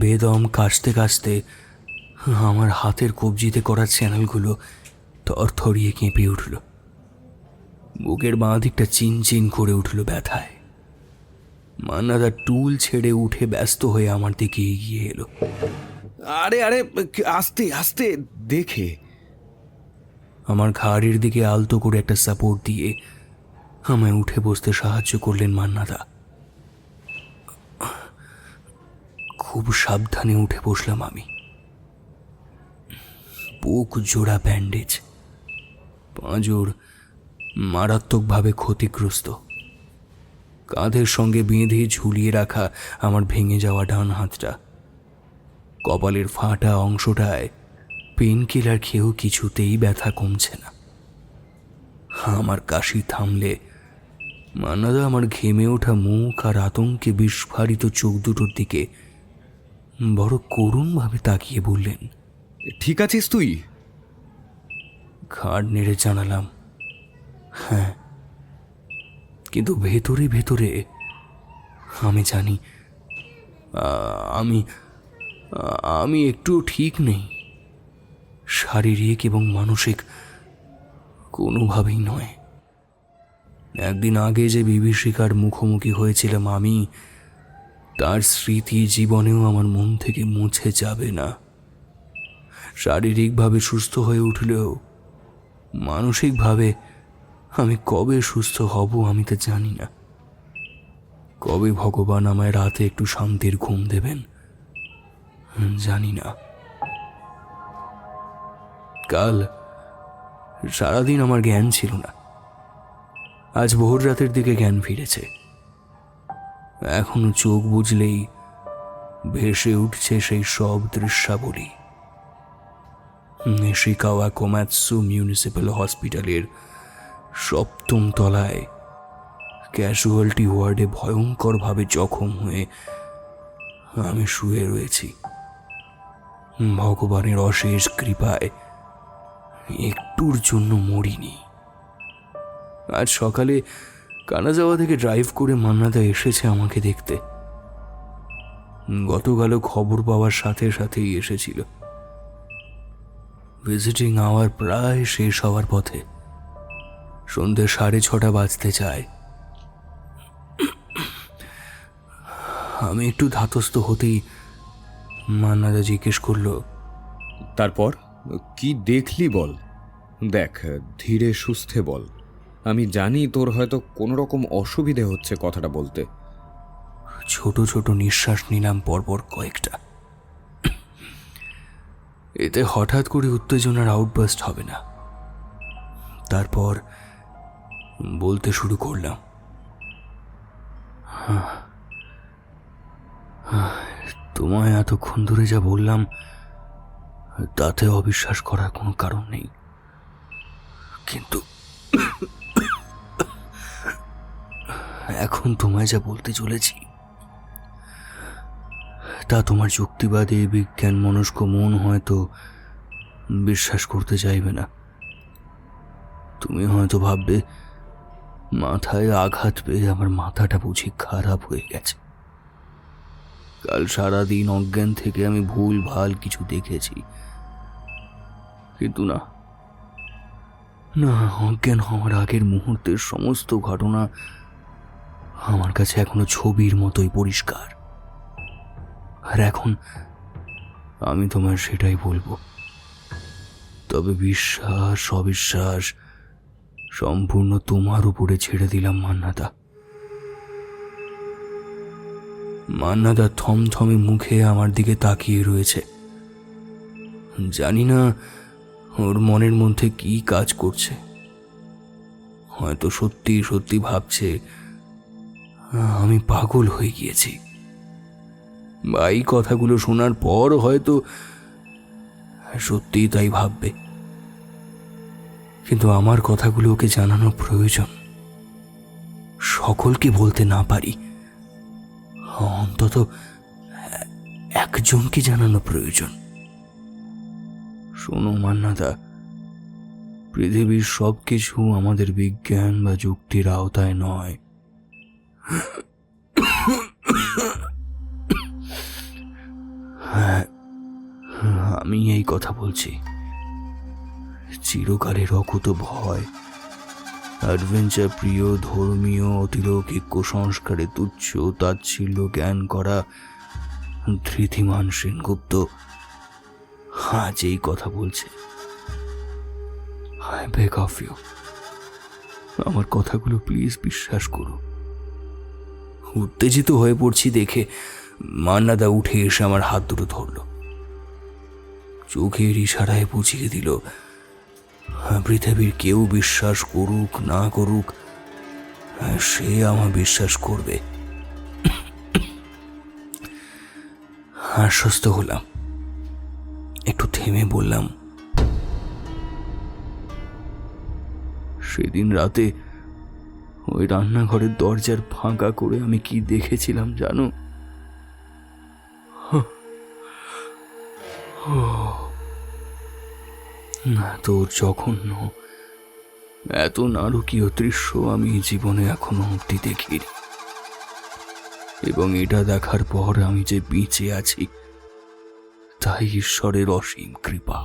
বেদম কাশতে কাশতে আমার হাতের কবজিতে করা চ্যানেলগুলো থরথরিয়ে কেঁপে উঠল। বুকের বাঁ দিকটা চিনচিন করে উঠল ব্যথায়। মান্নাদা টুল ছেড়ে উঠে ব্যস্ত হয়ে আমার দিকে এগিয়ে এলো। আরে আরে, আস্তে আস্তে দেখে। আমার ঘাড়ের দিকে আলতো করে একটা সাপোর্ট দিয়ে আমায় উঠে বসতে সাহায্য করলেন মান্নাদা। খুব সাবধানে উঠে বসলাম আমি। বুক জোড়া ব্যান্ডেজ, পাঁজর মারাত্মকভাবে ক্ষতিগ্রস্ত, কাঁধের সঙ্গে বেঁধে ঝুলিয়ে রাখা আমার ভেঙে যাওয়া ডান হাতটা, কপালের ফাটা অংশটায় পেন কিলার খেয়েও কিছুতেই ব্যথা কমছে না। আমার কাশি থামলে মান্নাদা আমার ঘেমে ওঠা মুখ আর আতঙ্কে বিস্ফারিত চোখ দুটোর দিকে বড় করুণভাবে তাকিয়ে বললেন, ঠিক আছিস তুই? ঘাড় নেড়ে জানালাম, হ্যাঁ, কিন্তু ভেতরে ভেতরে আমি জানি আমি একটু ঠিক নেই, শারীরিক এবং মানসিক কোনোভাবেই নয়। একদিন আগে যে বিভীষিকার মুখোমুখি হয়েছিলাম আমি, তার স্মৃতি জীবনেও আমার মন থেকে মুছে যাবে না। শারীরিকভাবে সুস্থ হয়ে উঠলেও মানসিকভাবে আমি কবে সুস্থ হব আমি তা জানি না। কবে ভগবান আমায় রাতে একটু শান্তির ঘুম দেবেন জানি না। কাল সারাদিন আমার জ্ঞান ছিল না। আজ ভোর রাতের দিকে জ্ঞান ফিরেছে। এখনো চোখ বুঝলেই ভেসে উঠছে সেই সব দৃশ্যাবলী। নিশিকাওয়া কোমাৎসু মিউনিসিপ্যাল হসপিটালের 7ম তলায় ক্যাজুয়ালিটি ওয়ার্ডে ভয়ঙ্করভাবে জখম হয়ে আমি শুয়ে রয়েছি। ভগবানের অশেষ কৃপায় একটুর জন্য মরিনি। আজ সকালে কানাজাওয়া থেকে ড্রাইভ করে মান্নাদা এসেছে আমাকে দেখতে। গতকালও খবর পাওয়ার সাথে সাথেই এসেছিল। ভিজিটিং আওয়ার প্রায় শেষ হওয়ার পথে, সন্ধ্যে 6:30 বাজতে চায়। আমি একটু ধাতস্থ হতেই মান্নাদা জিজ্ঞেস করলো, তারপর কি দেখলি বল? দেখ, ধীরে সুস্থে বল। আমি জানি তোর হয়তো কোনো রকম অসুবিধে হচ্ছে কথাটা বলতে। ছোট ছোট নিঃশ্বাস নিলাম পরপর কয়েকটা। এতে হঠাৎ করে উত্তেজনার আউটবাস্ট হবে না। তারপর বলতে শুরু করলাম, তোমায় এতক্ষণ ধরে যা বললাম তাতে অবিশ্বাস করার কোনো কারণ নেই, কিন্তু এখন তোমায় যা বলতে চলেছি তা তোমার যুক্তিবাদী বিজ্ঞান মনস্ক মন হয়তো বিশ্বাস করতে চাইবে না। তুমি হয়তো ভাববে মাথায় আঘাত পেয়ে আমার মাথাটা বুঝি খারাপ হয়ে গেছে। কাল সারাদিন অজ্ঞান থেকে আমি ভুল ভাল কিছু দেখেছি, কিন্তু না, অজ্ঞান হওয়ার আগের মুহূর্তের সমস্ত ঘটনা আমার কাছে এখনো ছবির মতোই পরিষ্কার। আর এখন আমি তোমার সেটাই বলবো। তবে বিশ্বাস অবিশ্বাস সম্পূর্ণ তোমার উপরে ছেড়ে দিলাম মান্নাদা। মান্নাদা থমথমে মুখে আমার দিকে তাকিয়ে রয়েছে। জানি না ওর মনের মধ্যে কি কাজ করছে। হয়তো সত্যি সত্যি ভাবছে আমি পাগল হয়ে গিয়েছি, বা এই কথাগুলো শোনার পর হয়তো সত্যিই তাই ভাববে। কিন্তু আমার কথাগুলো ওকে জানানো প্রয়োজন। সকলকে বলতে না পারি, অন্তত একজনকে জানানো প্রয়োজন। শোনো মান্নাদা, পৃথিবীর সব কিছু আমাদের বিজ্ঞান বা যুক্তির আওতায় নয়। হ্যাঁ, আমি এই কথা বলছি। চিরকালের অকুত ভয়, অ্যাডভেঞ্চার প্রিয়, ধর্মীয় অতিলৌকিক কুসংস্কারে তুচ্ছ তাচ্ছিল্য জ্ঞান করা ধৃতিমান সেনগুপ্ত আজ এই কথা বলছে। আই বেগ অফ ইউ, আমার কথাগুলো প্লিজ বিশ্বাস করো। উত্তেজিত হয়ে পড়ছি দেখে মান্নাদা উঠে এসে আমার হাত দুটো ধরল, চোখের ইশারায় বুঝিয়ে দিল পৃথিবীর কেউ বিশ্বাস করুক না করুক, সে আমার বিশ্বাস করবে। আশ্বস্ত হলাম। একটু থেমে বললাম, সেদিন রাতে ওই রান্নাঘরের দরজার ফাঁকা করে আমি কি দেখেছিলাম জানো? এত জঘন্য, এত নারকীয় দৃশ্য আমি জীবনে এখনো অব্দি দেখিনি। এবং এটা দেখার পর আমি যে বেঁচে আছি তাই ঈশ্বরের অসীম কৃপা।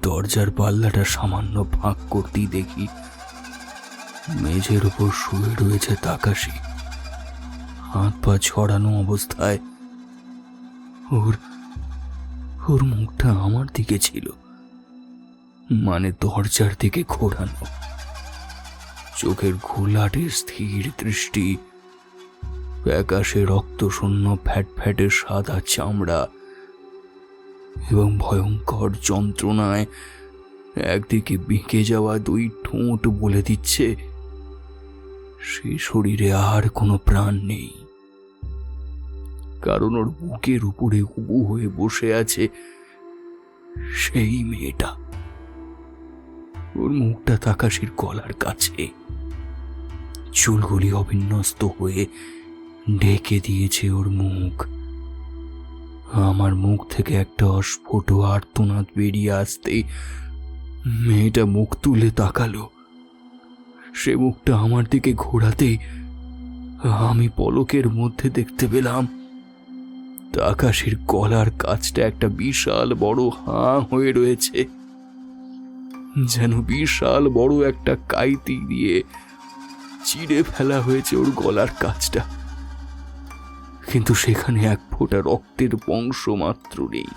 দরজার পাল্লাটা সামান্য ফাঁক করতেই দেখি মেঝের উপর শুয়ে রয়েছে তাকাশি, হাত পা ছড়ানো অবস্থায়। ওর মুখটা আমার দিকে ছিল, মানে দরজার দিকে ঘোরানো। চোখের ঘোলাটে স্থির দৃষ্টি, আকাশে রক্তশূন্য ফ্যাট ফ্যাটে সাদা চামড়া, এবং ভয়ঙ্কর যন্ত্রণায় একদিকে বেঁকে যাওয়া দুই ঠোঁট বলে দিচ্ছে সে শরীরে আর কোনো প্রাণ নেই। কারণ ওর বুকের উপরে উবু হয়ে বসে আছে সেই মেয়েটা। ওর মুখটা তাকাশির গলার কাছে, চুলগুলি অবিন্যস্ত হয়ে ঢেকে দিয়েছে ওর মুখ। আমার মুখ থেকে একটা অস্ফুট আর্তনাদ বেরিয়ে আসতে মেয়েটা মুখ তুলে তাকালো। সে মুখটা আমার দিকে ঘোরাতেই আমি পলকের মধ্যে দেখতে পেলাম আকাশের গলার কাছটা একটা বিশাল বড় হাঁ হয়ে রয়েছে, যেন বিশাল বড় একটা কাইতি দিয়ে চিড়ে ফেলা হয়েছে ওর গলার কাছটা। কিন্তু সেখানে এক ফোঁটা রক্তের বংশ মাত্র নেই।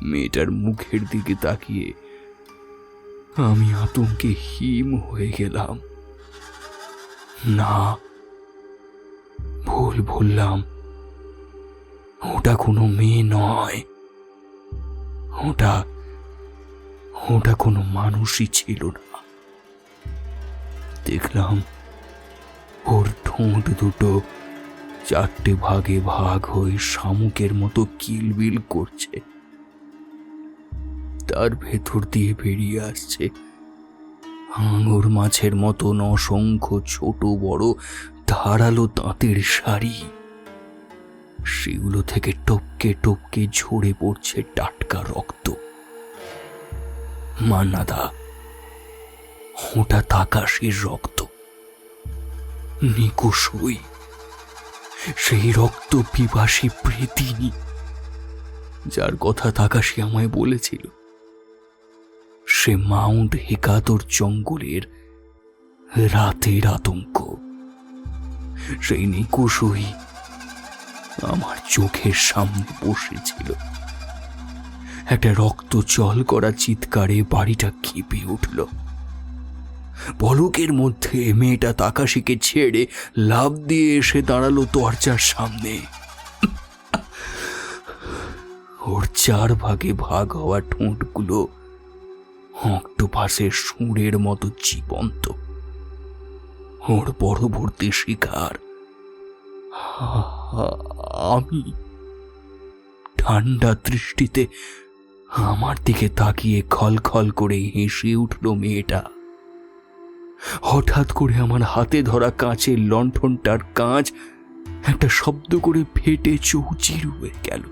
মেয়েটার মুখের দিকে তাকিয়ে আমি আতঙ্কে হিম হয়ে গেলাম। না, ভুল বললাম, ওটা কোনো মেয়ে নয়, ওটা কোনো মানুষই ছিল না। দেখলাম ওর ঠোঁট দুটো চারটে ভাগে ভাগ হয়ে শামুকের মতো কিলবিল করছে, তার ভেতর দিয়ে বেরিয়ে আসছে আঙুর মাছের মতন অসংখ্য ছোট বড় ধারালো দাঁতের সারি। সেগুলো থেকে টপকে টপকে ঝরে পড়ছে টাটকা রক্ত। মান্নাদা, ওটা তাকাশির রক্ত, নিকুশই, সেই রক্ত পিপাসী প্রেতিনী যার কথা তাকাশি আমায় বলেছিল। সে মাউন্ট হেকাতোর জঙ্গলের রাতের আতঙ্ক। সেই নিকুশই আমার চোখের সামনে বসেছিল। একটা রক্ত জল করা চিৎকারে বাড়িটা কেঁপে উঠল। পলকের মধ্যে মেয়েটা তাকাশিকে ছেড়ে লাফ দিয়ে এসে দাঁড়ালো দরজার সামনে। ওর 4 ভাগে ভাগ হওয়া ঠোঁটগুলো অক্টোপাসের সুরের মতো জীবন্ত। ওর পরবর্তী শিকার আমি। ঠান্ডা দৃষ্টিতে আমার দিকে তাকিয়ে খলখল করে হেসে উঠল মেয়েটা। হঠাৎ করে আমার হাতে ধরা কাঁচের লণ্ঠনটার কাঁচ একটা শব্দ করে ফেটে চৌচির হয়ে গেল।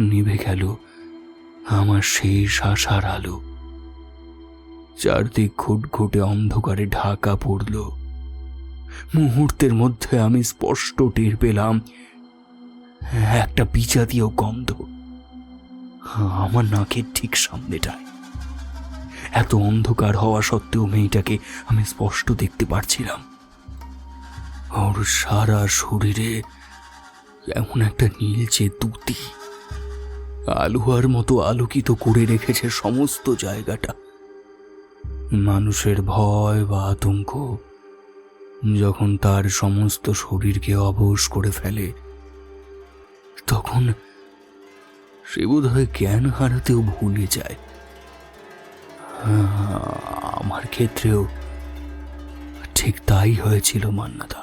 নিভে গেল আমার শেষ আশার আলো। চারদিক ঘুটঘুটে অন্ধকারে ঢাকা পড়ল। মুহূর্তের মধ্যে আমি স্পষ্ট টের পেলাম একটা বিজাতীয় গন্ধ আমার নাকের ঠিক সামনেটায়। এত অন্ধকার হওয়া সত্ত্বেও মেয়েটাকে আমি স্পষ্ট দেখতে পারছিলাম। ওর সারা শরীরে এমন একটা নীলচে দুতি আলোয়ার মতো আলোকিত করে রেখেছে সমস্ত জায়গাটা। মানুষের ভয় বা আতঙ্ক যখন তার সমস্ত শরীরকে অবশ করে ফেলে, তখন সে বোধহয় জ্ঞান হারাতেও ভুলে যায়। আমার ক্ষেত্রেও ঠিক তাই হয়েছিল মান্নাদা।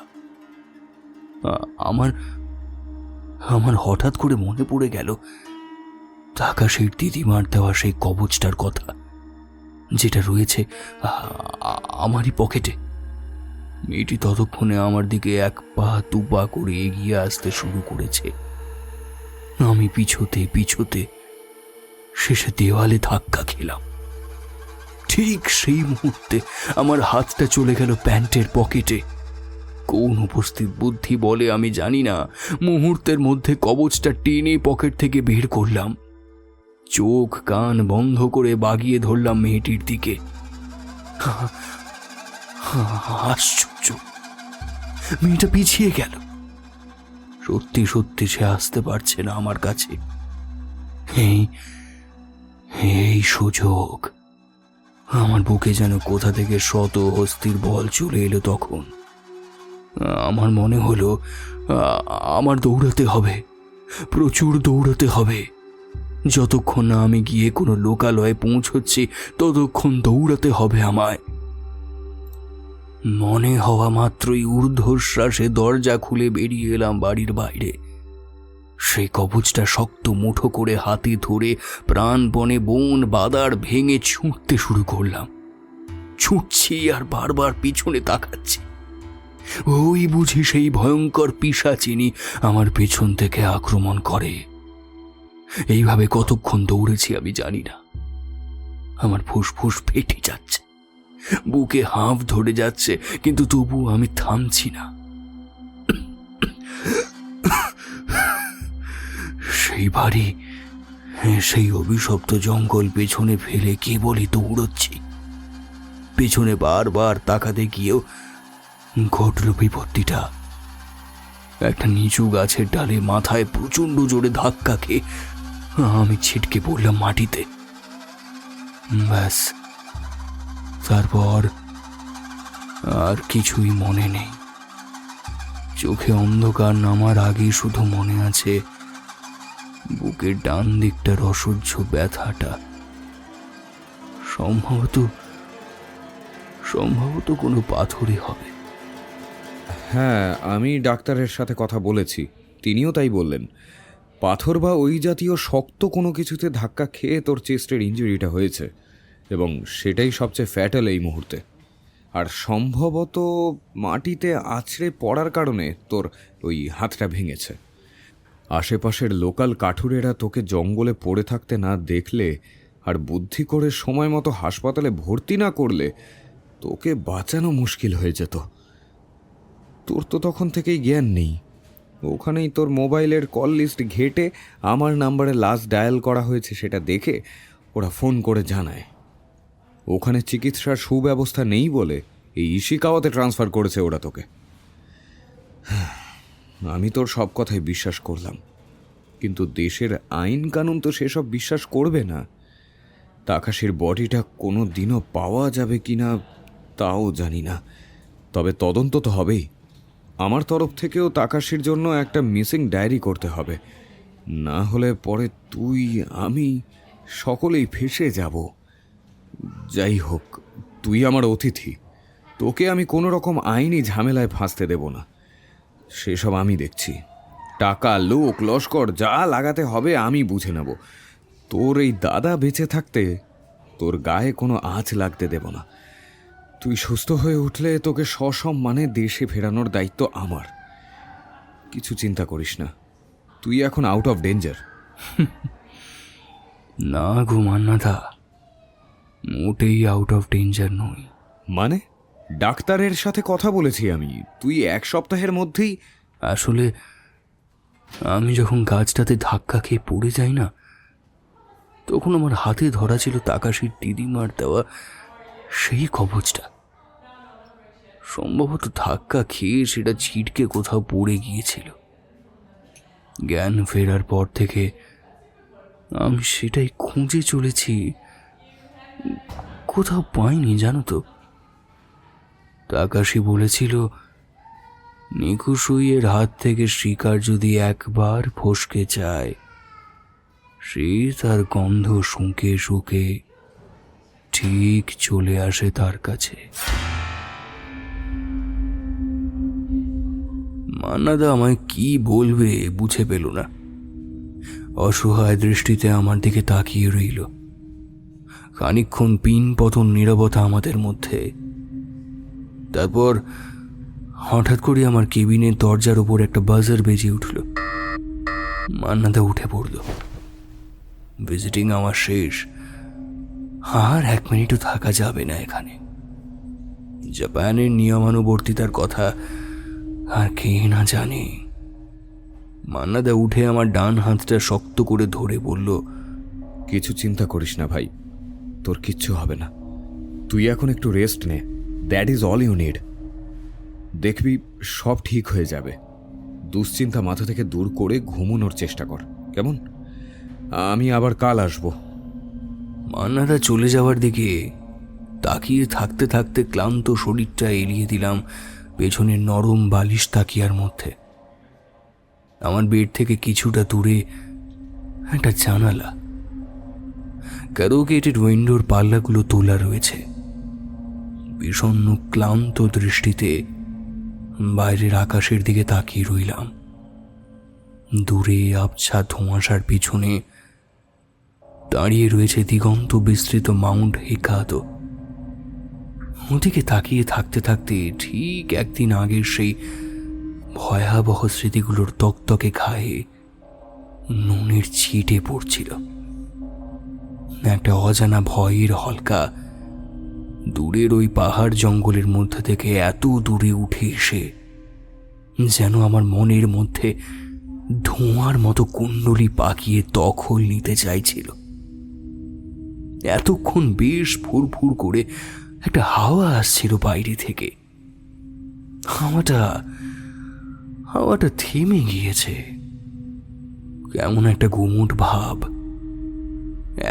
আমার হঠাৎ করে মনে পড়ে গেল আকাশের দিদিমার দেওয়া সেই কবচটার কথা, যেটা রয়েছে আমারই পকেটে। মেয়েটি ততক্ষণে আমার দিকে 1 পা 2 পা করে এগিয়ে আসতে শুরু করেছে। আমি পিছোতে পিছোতে শেষে দেওয়ালে ধাক্কা খেলাম। ঠিক সেই মুহূর্তে আমার হাতটা চলে গেল প্যান্টের পকেটে। কোন উপস্থিত বুদ্ধি বলে আমি জানি না, মুহূর্তের মধ্যে কবচটা টেনে পকেট থেকে বের করলাম। চোখ কান বন্ধ করে বাগিয়ে ধরলাম মেয়েটির দিকে। আশ্চর্য, মেয়েটা পিছিয়ে গেল। সত্যি সত্যি সে আসতে পারছে না আমার কাছে। এই সুযোগ। আমার বুকে যেন কোথা থেকে শত হস্তির বল চলে এলো তখন। আমার মনে হলো আমার দৌড়াতে হবে, প্রচুর দৌড়াতে হবে। যতক্ষণ না আমি গিয়ে কোনো লোকালয়ে পৌঁছচ্ছি ততক্ষণ দৌড়াতে হবে আমায়। মনে হওয়া মাত্রই ঊর্ধ্বশ্বাসে দরজা খুলে বেরিয়ে এলাম বাড়ির বাইরে। সেই কবচটা শক্ত মুঠো করে হাতে ধরে প্রাণপণে বন বাদার ভেঙে ছুটতে শুরু করলাম। ছুটছি আর বারবার পিছনে তাকাচ্ছি। ওই বুঝি সেই ভয়ঙ্কর পিশাচিনি আমার পেছন থেকে আক্রমণ করে। এইভাবে কতক্ষণ দৌড়েছি আমি জানি না। আমার ফুসফুস ফেটে যাচ্ছে, বুকে হাঁফ ধরে যাচ্ছে, কিন্তু তবু আমি থামছি না। সেই বাড়ি, সেই অভিশপ্ত জঙ্গল পেছনে ফেলে কেবলই দৌড়চ্ছি। পেছনে বারবার তাকাতে গিয়েও ঘটল বিপত্তিটা। একটা নিচু গাছের ডালে মাথায় প্রচন্ড জোরে ধাক্কা খেয়ে আমি ছিটকে পড়লাম মাটিতে। ব্যাস, তারপর আর কিছুই মনে নেই। চোখে অন্ধকার নামার আগেই শুধু মনে আছে বুকের ডান দিকটার অসহ্য ব্যথাটা। সম্ভবত কোনো পাথরই হবে। হ্যাঁ, আমি ডাক্তারের সাথে কথা বলেছি, তিনিও তাই বললেন। পাথর বা ওই জাতীয় শক্ত কোনো কিছুতে ধাক্কা খেয়ে তোর চেস্টের ইঞ্জুরিটা হয়েছে, এবং সেটাই সবচেয়ে ফ্যাটাল এই মুহূর্তে। আর সম্ভবত মাটিতে আছড়ে পড়ার কারণে তোর ওই হাতটা ভেঙেছে। আশেপাশের লোকাল কাঠুরেরা তোকে জঙ্গলে পড়ে থাকতে না দেখলে আর বুদ্ধি করে সময় মতো হাসপাতালে ভর্তি না করলে তোকে বাঁচানো মুশকিল হয়ে যেত। তোর তো তখন থেকেই জ্ঞান নেই। ওখানেই তোর মোবাইলের কল লিস্ট ঘেটে আমার নাম্বারে লাস্ট ডায়াল করা হয়েছে সেটা দেখে ওরা ফোন করে জানায়। ওখানে চিকিৎসার সুব্যবস্থা নেই বলে এই ইশিকাওয়াতে ট্রান্সফার করেছে ওরা তোকে। আমি তোর সব কথাই বিশ্বাস করলাম, কিন্তু দেশের আইন কানুন তো সেসব বিশ্বাস করবে না। তাকাশের বডিটা কোনো দিনও পাওয়া যাবে কিনা তাও জানি না, তবে তদন্ত তো হবেই। আমার তরফ থেকেও তাকাশির জন্য একটা মিসিং ডায়েরি করতে হবে, না হলে পরে তুই, আমি সকলেই ফেঁসে যাব। যাই হোক, তুই আমার অতিথি, তোকে আমি কোনো রকম আইনি ঝামেলায় ফাঁসতে দেব না। সেসব আমি দেখছি। টাকা, লোক, লস্কর যা লাগাতে হবে আমি বুঝে নেব। তোর এই দাদা বেঁচে থাকতে তোর গায়ে কোনো আঁচ লাগতে দেব না। তুই সুস্থ হয়ে উঠলে তোকে সসম্মানে দেশে ফেরানোর দায়িত্ব আমার। কিছু চিন্তা করিস না, তুই এখন আউট অফ ডেঞ্জার। না গো মান্নাদা, মোটেই আউট অফ ডেঞ্জার নই। মানে? ডাক্তারের সাথে কথা বলেছি আমি, তুই 1 সপ্তাহের মধ্যেই। আসলে আমি যখন গাছটাতে ধাক্কা খেয়ে পড়ে যাই না, তখন আমার হাতে ধরা ছিল তাকাশির দিদিমার দেওয়া সেই কবচটা। সম্ভবত ধাক্কা খেয়ে সেটা ছিটকে কোথাও পড়ে গিয়েছিল। জ্ঞান ফেরার পর থেকে আমি সেটাই খুঁজে চলেছি, কোথাও পাইনি। জানো তো, তাকাশি বলেছিল নিকুশুইয়ের হাত থেকে শিকার যদি একবার ফসকে যায়, সে তার গন্ধ শুঁকে শুঁকে ঠিক চলে আসে তার কাছে। মান্নাদা আমায় কি বলবে বুঝে পেল না। অসহায় দৃষ্টিতে আমার দিকে তাকিয়ে রইল। খানিকক্ষণ পিন পতন নীরবতা আমাদের মধ্যে। তারপর হঠাৎ করে আমার কেবিনের দরজার উপর একটা বাজার বেজে উঠল। মান্নাদা উঠে পড়ল। ভিজিটিং আমার শেষ, আর 1 মিনিটও থাকা যাবে না এখানে। জাপানের নিয়মানুবর্তিতার কথা আর কে না জানে। মান্নাদা উঠে আমার ডান হাতটা শক্ত করে ধরে বলল, কিছু চিন্তা করিস না ভাই, তোর কিচ্ছু হবে না। তুই এখন একটু রেস্ট নে, that is all you need. দেখবি সব ঠিক হয়ে যাবে। দুশ্চিন্তা মাথা থেকে দূর করে ঘুমানোর চেষ্টা কর, কেমন? আমি আবার কাল আসবো। মান্নাদা চলে যাওয়ার দিকে তাকিয়ে থাকতে থাকতে ক্লান্ত শরীরটা এড়িয়ে দিলাম পেছনের নরম বালিশ তাকিয়ার মধ্যে। আমার বেড থেকে কিছুটা দূরে একটা জানালা, ক্যারোগেটেড উইন্ডোর পাল্লাগুলো তোলা রয়েছে। বিষণ্ণ ক্লান্ত দৃষ্টিতে বাইরের আকাশের দিকে তাকিয়ে রইলাম। দূরে আবছা ধোঁয়াশার পিছনে দাঁড়িয়ে রয়েছে দিগন্ত বিস্তৃত মাউন্ট হিকাদো। ওদিকে তাকিয়ে থাকতে থাকতে ঠিক 1 দিন আগের সেই ভয়াবহ স্মৃতিগুলোর তকতকে ঘায়ে নুনের ছিটে পড়ছিল। একটা অজানা ভয়ের হলকা দূরের ওই পাহাড় জঙ্গলের মধ্যে থেকে এত দূরে উঠে এসে যেন আমার মনের মধ্যে ধোঁয়ার মতো কুণ্ডলি পাকিয়ে দখল নিতে চাইছিল। এতক্ষণ বেশ ফুরফুর করে একটা হাওয়া আসছিল বাইরে থেকে। হাওয়াটা থেমে গিয়েছে। কেমন একটা গুমুট ভাব।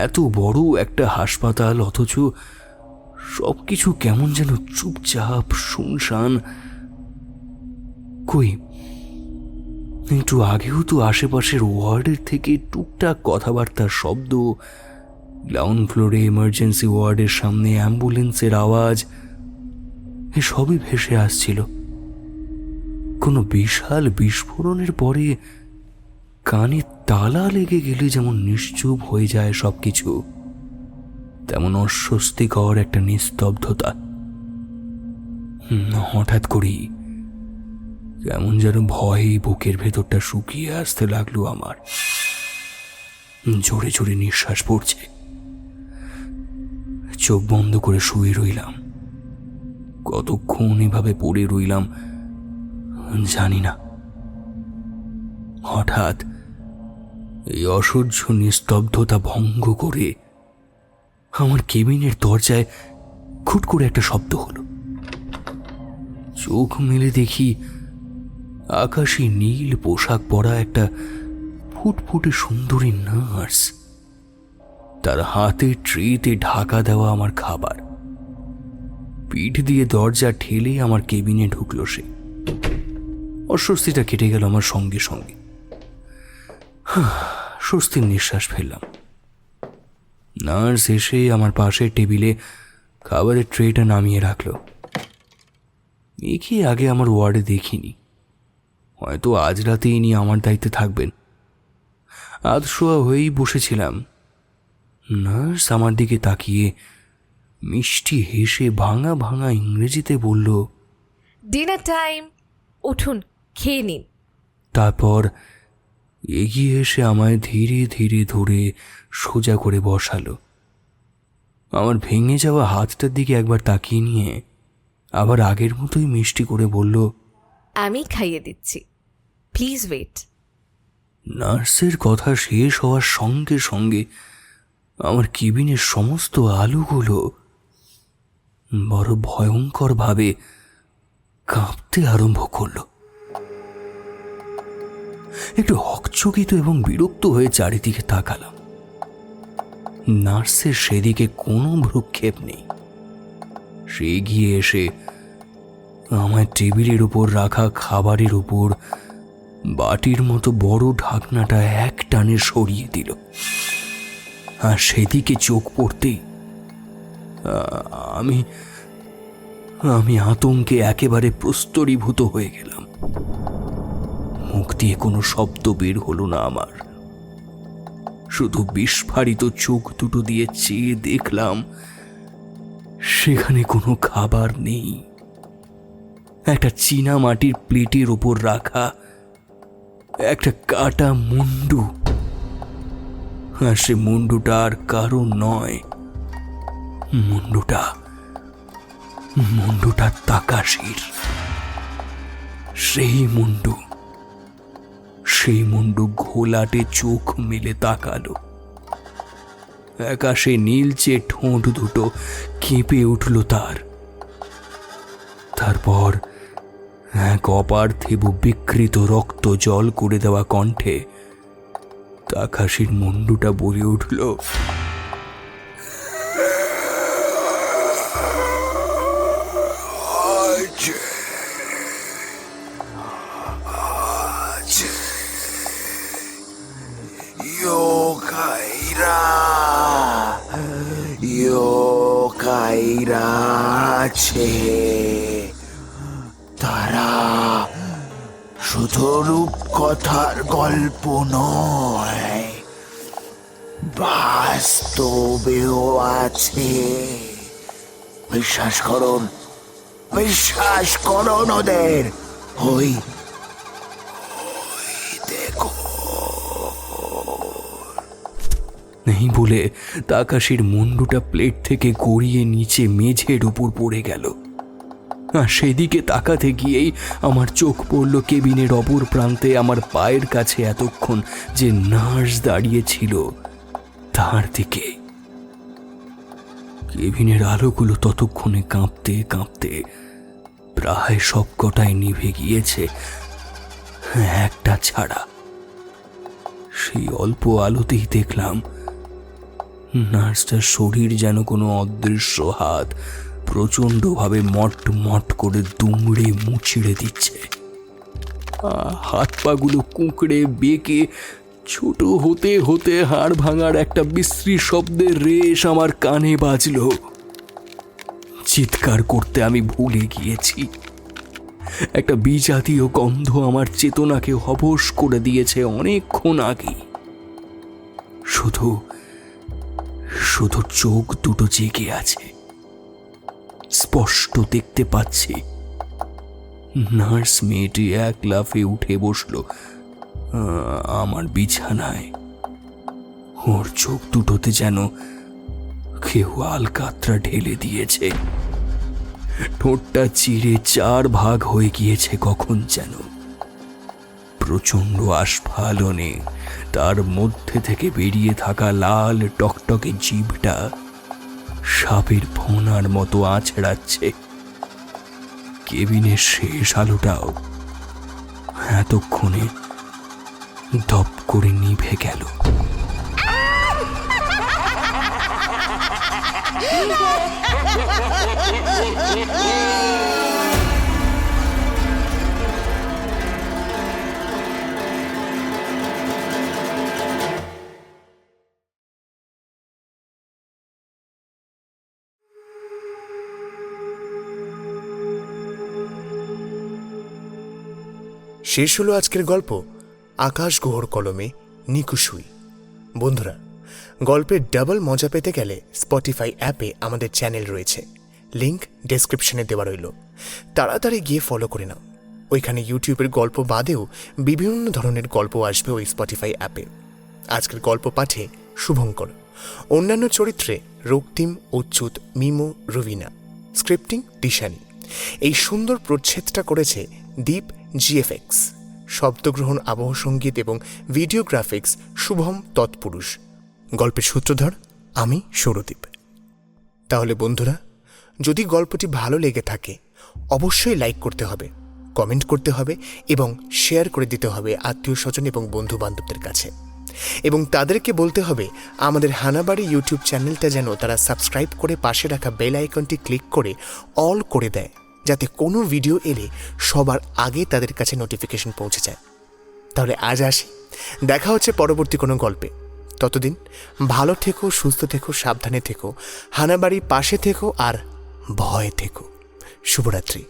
এত বড় একটা হাসপাতাল, অথচ সবকিছু কেমন যেন চুপচাপ শুনশান। কই, একটু আগেও তো আশেপাশের ওয়ার্ডের থেকে টুকটাক কথাবার্তার শব্দ, গ্রাউন্ড ফ্লোরে এমার্জেন্সি ওয়ার্ডের সামনে অ্যাম্বুলেন্সের আওয়াজ, এসবই ভেসে আসছিল। কোনো বিশাল বিস্ফোরণের পরে কানে তালা লেগে গেলে যেমন নিশ্চুপ হয়ে যায় সবকিছু, তেমন অস্বস্তিকর একটা নিস্তব্ধতা। হঠাৎ করেই কেমন যেন ভয়ে বুকের ভেতরটা শুকিয়ে আসতে লাগলো আমার। জোরে জোরে নিঃশ্বাস পড়ছে। চোখ বন্ধ করে শুয়ে রইলাম। কতক্ষণ এভাবে পড়ে রইলাম জানি না। হঠাৎ এই অসহ্য নিস্তব্ধতা ভঙ্গ করে আমার কেবিনের দরজায় খুট করে একটা শব্দ হলো। চোখ মেলে দেখি আকাশী নীল পোশাক পরা একটা ফুটফুটে সুন্দরী নার্স, তার হাতে ট্রেতে ঢাকা দেওয়া আমার খাবার। পিঠ দিয়ে দরজা ঠেলে আমার কেবিনে ঢুকলো সে। অস্বস্তিটা কেটে গেল আমার সঙ্গে সঙ্গে। স্বস্তির নিঃশ্বাস ফেললাম। নার্স এসে আমার পাশের টেবিলে খাবারের ট্রেটা নামিয়ে রাখলো। একে আগে আমার ওয়ার্ডে দেখিনি, হয়তো আজ রাতে ইনি আমার দায়িত্বে থাকবেন। আধশোয়া হয়েই বসেছিলাম। নার্স আমার দিকে তাকিয়ে মিষ্টি হেসে ভাঙা ভাঙা ইংরেজিতে বলল, ডিনার টাইম, উঠুন খেয়ে নিন। তারপর এগিয়ে এসে আমায় ধীরে ধীরে ধরে সোজা করে বসালো। আমার ভেঙে যাওয়া হাতটার দিকে একবার তাকিয়ে নিয়ে আবার আগের মতোই মিষ্টি করে বলল, আমি খাইয়ে দিচ্ছি, প্লিজ ওয়েট। নার্সের কথা শেষ হওয়ার সঙ্গে সঙ্গে আমার কেবিনের সমস্ত আলোগুলো বড় ভয়ঙ্করভাবে কাঁপতে আরম্ভ করলো। একটু হকচকিত এবং বিরক্ত হয়ে চারিদিকে তাকালাম। নার্সের সেদিকে কোনো ভ্রুক্ষেপ নেই। সে এগিয়ে এসে আমার টেবিলের উপর রাখা খাবারের উপর বাটির মতো বড় ঢাকনাটা এক টানে সরিয়ে দিল, আর সেদিকে চোখ পড়তেই আমি আমি আতঙ্কে একেবারে প্রস্তরীভূত হয়ে গেলাম। মুখ দিয়ে কোনো শব্দ বের হলো না আমার, শুধু বিস্ফারিত চোখ দুটো দিয়ে চেয়ে দেখলাম সেখানে কোনো খাবার নেই। একটা চীনা মাটির প্লেটের ওপর রাখা একটা কাটা মুন্ডু, আর সে মুন্ডুটা আর কারো নয়, মুন্ডুটা তাকাশির। সেই মুন্ডু ঘোলাটে চোখ মেলে তাকালো। আকাশে নীলচে ঠোঁট দুটো কেঁপে উঠল তার। তারপর এক অপার্থিব বিকৃত রক্ত জল করে দেওয়া কণ্ঠে তাকাশির মুন্ডুটা বলে উঠল, কাইরা আছে। তারা শুধু রূপকথার গল্প নয়, বাস্তবেও আছে। বিশ্বাস করুন ওদের। ওই দেখো। নেই বলে তাকাশির মুন্ডুটা প্লেট থেকে গড়িয়ে নিচে মেঝের উপর পড়ে গেল। আর সেদিকে তাকাতে গিয়েই আমার চোখ পড়ল কেবিনের অপর প্রান্তে আমার পায়ের কাছে এতক্ষণ যে নার্স দাঁড়িয়ে ছিল তার দিকে। কেবিনের আলোগুলো ততক্ষণে কাঁপতে কাঁপতে প্রায় সবকটাই নিভে গিয়েছে, একটা ছাড়া। সেই অল্প আলোতেই দেখলাম নার্সটার শরীর যেন কোনো অদৃশ্য হাত প্রচণ্ডভাবে মট করে দুমড়ে মুচড়ে দিচ্ছে। হাত পাগুলো কুঁকড়ে বেঁকে ছোট হতে হতে হাড় ভাঙার একটা বিশ্রী শব্দের রেশ আমার কানে বাজল। চিৎকার করতে আমি ভুলে গিয়েছি। একটা বিজাতীয় গন্ধ আমার চেতনাকে হবশ করে দিয়েছে অনেকক্ষণ আগে। শুধু চোখ দুটো জেগে আছে। স্পষ্ট দেখতে পাচ্ছি নার্স মেয়েটি এক লাফে উঠে বসলো আমার বিছানায়। ওর চোখ দুটোতে যেন কেউ আলকাতরা ঢেলে দিয়েছে। ঠোঁটটা চিরে 4 ভাগ হয়ে গিয়েছে কখন যেন। প্রচণ্ড আস্ফালনে তার মধ্যে থেকে বেরিয়ে থাকা লাল টকটকে জিভটা সাপের ফোনার মতো আছড়াচ্ছে। কেবিনের শেষ আলোটাও এতক্ষণে দপ করে নিভে গেল। শেষ হলো আজকের গল্প আকাশ গুহর কলমে নিকুশুই। বন্ধুরা, গল্পের ডাবল মজা পেতে গেলে স্পটিফাই অ্যাপে আমাদের চ্যানেল রয়েছে, লিংক ডেসক্রিপশনে দেওয়া রইল, তাড়াতাড়ি গিয়ে ফলো করে নাও। ওইখানে ইউটিউবের গল্প বাদেও বিভিন্ন ধরনের গল্প আসবে ওই স্পটিফাই অ্যাপে। আজকের গল্প পাঠে শুভঙ্কর, অন্যান্য চরিত্রে রক্তিম, অচ্যুত, মিমো, রুবিনা, স্ক্রিপ্টিং দিশানি। এই সুন্দর প্রচ্ছেদটা করেছে দীপ জিএফএক্স, শব্দগ্রহণ, আবহ সঙ্গীত এবং ভিডিও গ্রাফিক্স শুভম তৎপুরুষ। গল্পের সূত্রধর আমি সৌরদীপ। তাহলে বন্ধুরা, যদি গল্পটি ভালো লেগে থাকে অবশ্যই লাইক করতে হবে, কমেন্ট করতে হবে এবং শেয়ার করে দিতে হবে আত্মীয় স্বজন এবং বন্ধু বান্ধবদের কাছে, এবং তাদেরকে বলতে হবে আমাদের হানাবাড়ি ইউটিউব চ্যানেলটা যেন তারা সাবস্ক্রাইব করে পাশে রাখা বেল আইকনটি ক্লিক করে অল করে দেয়, যাতে কোনো ভিডিও এলে সবার আগে তাদের কাছে নোটিফিকেশন পৌঁছে যায়। তাহলে আজ আসি, দেখা হচ্ছে পরবর্তী কোনো গল্পে। ততদিন ভালো থেকো, সুস্থ থেকো, সাবধানে থেকো, হানাবাড়ি পাশে থেকো আর ভয় থেকো। শুভরাত্রি।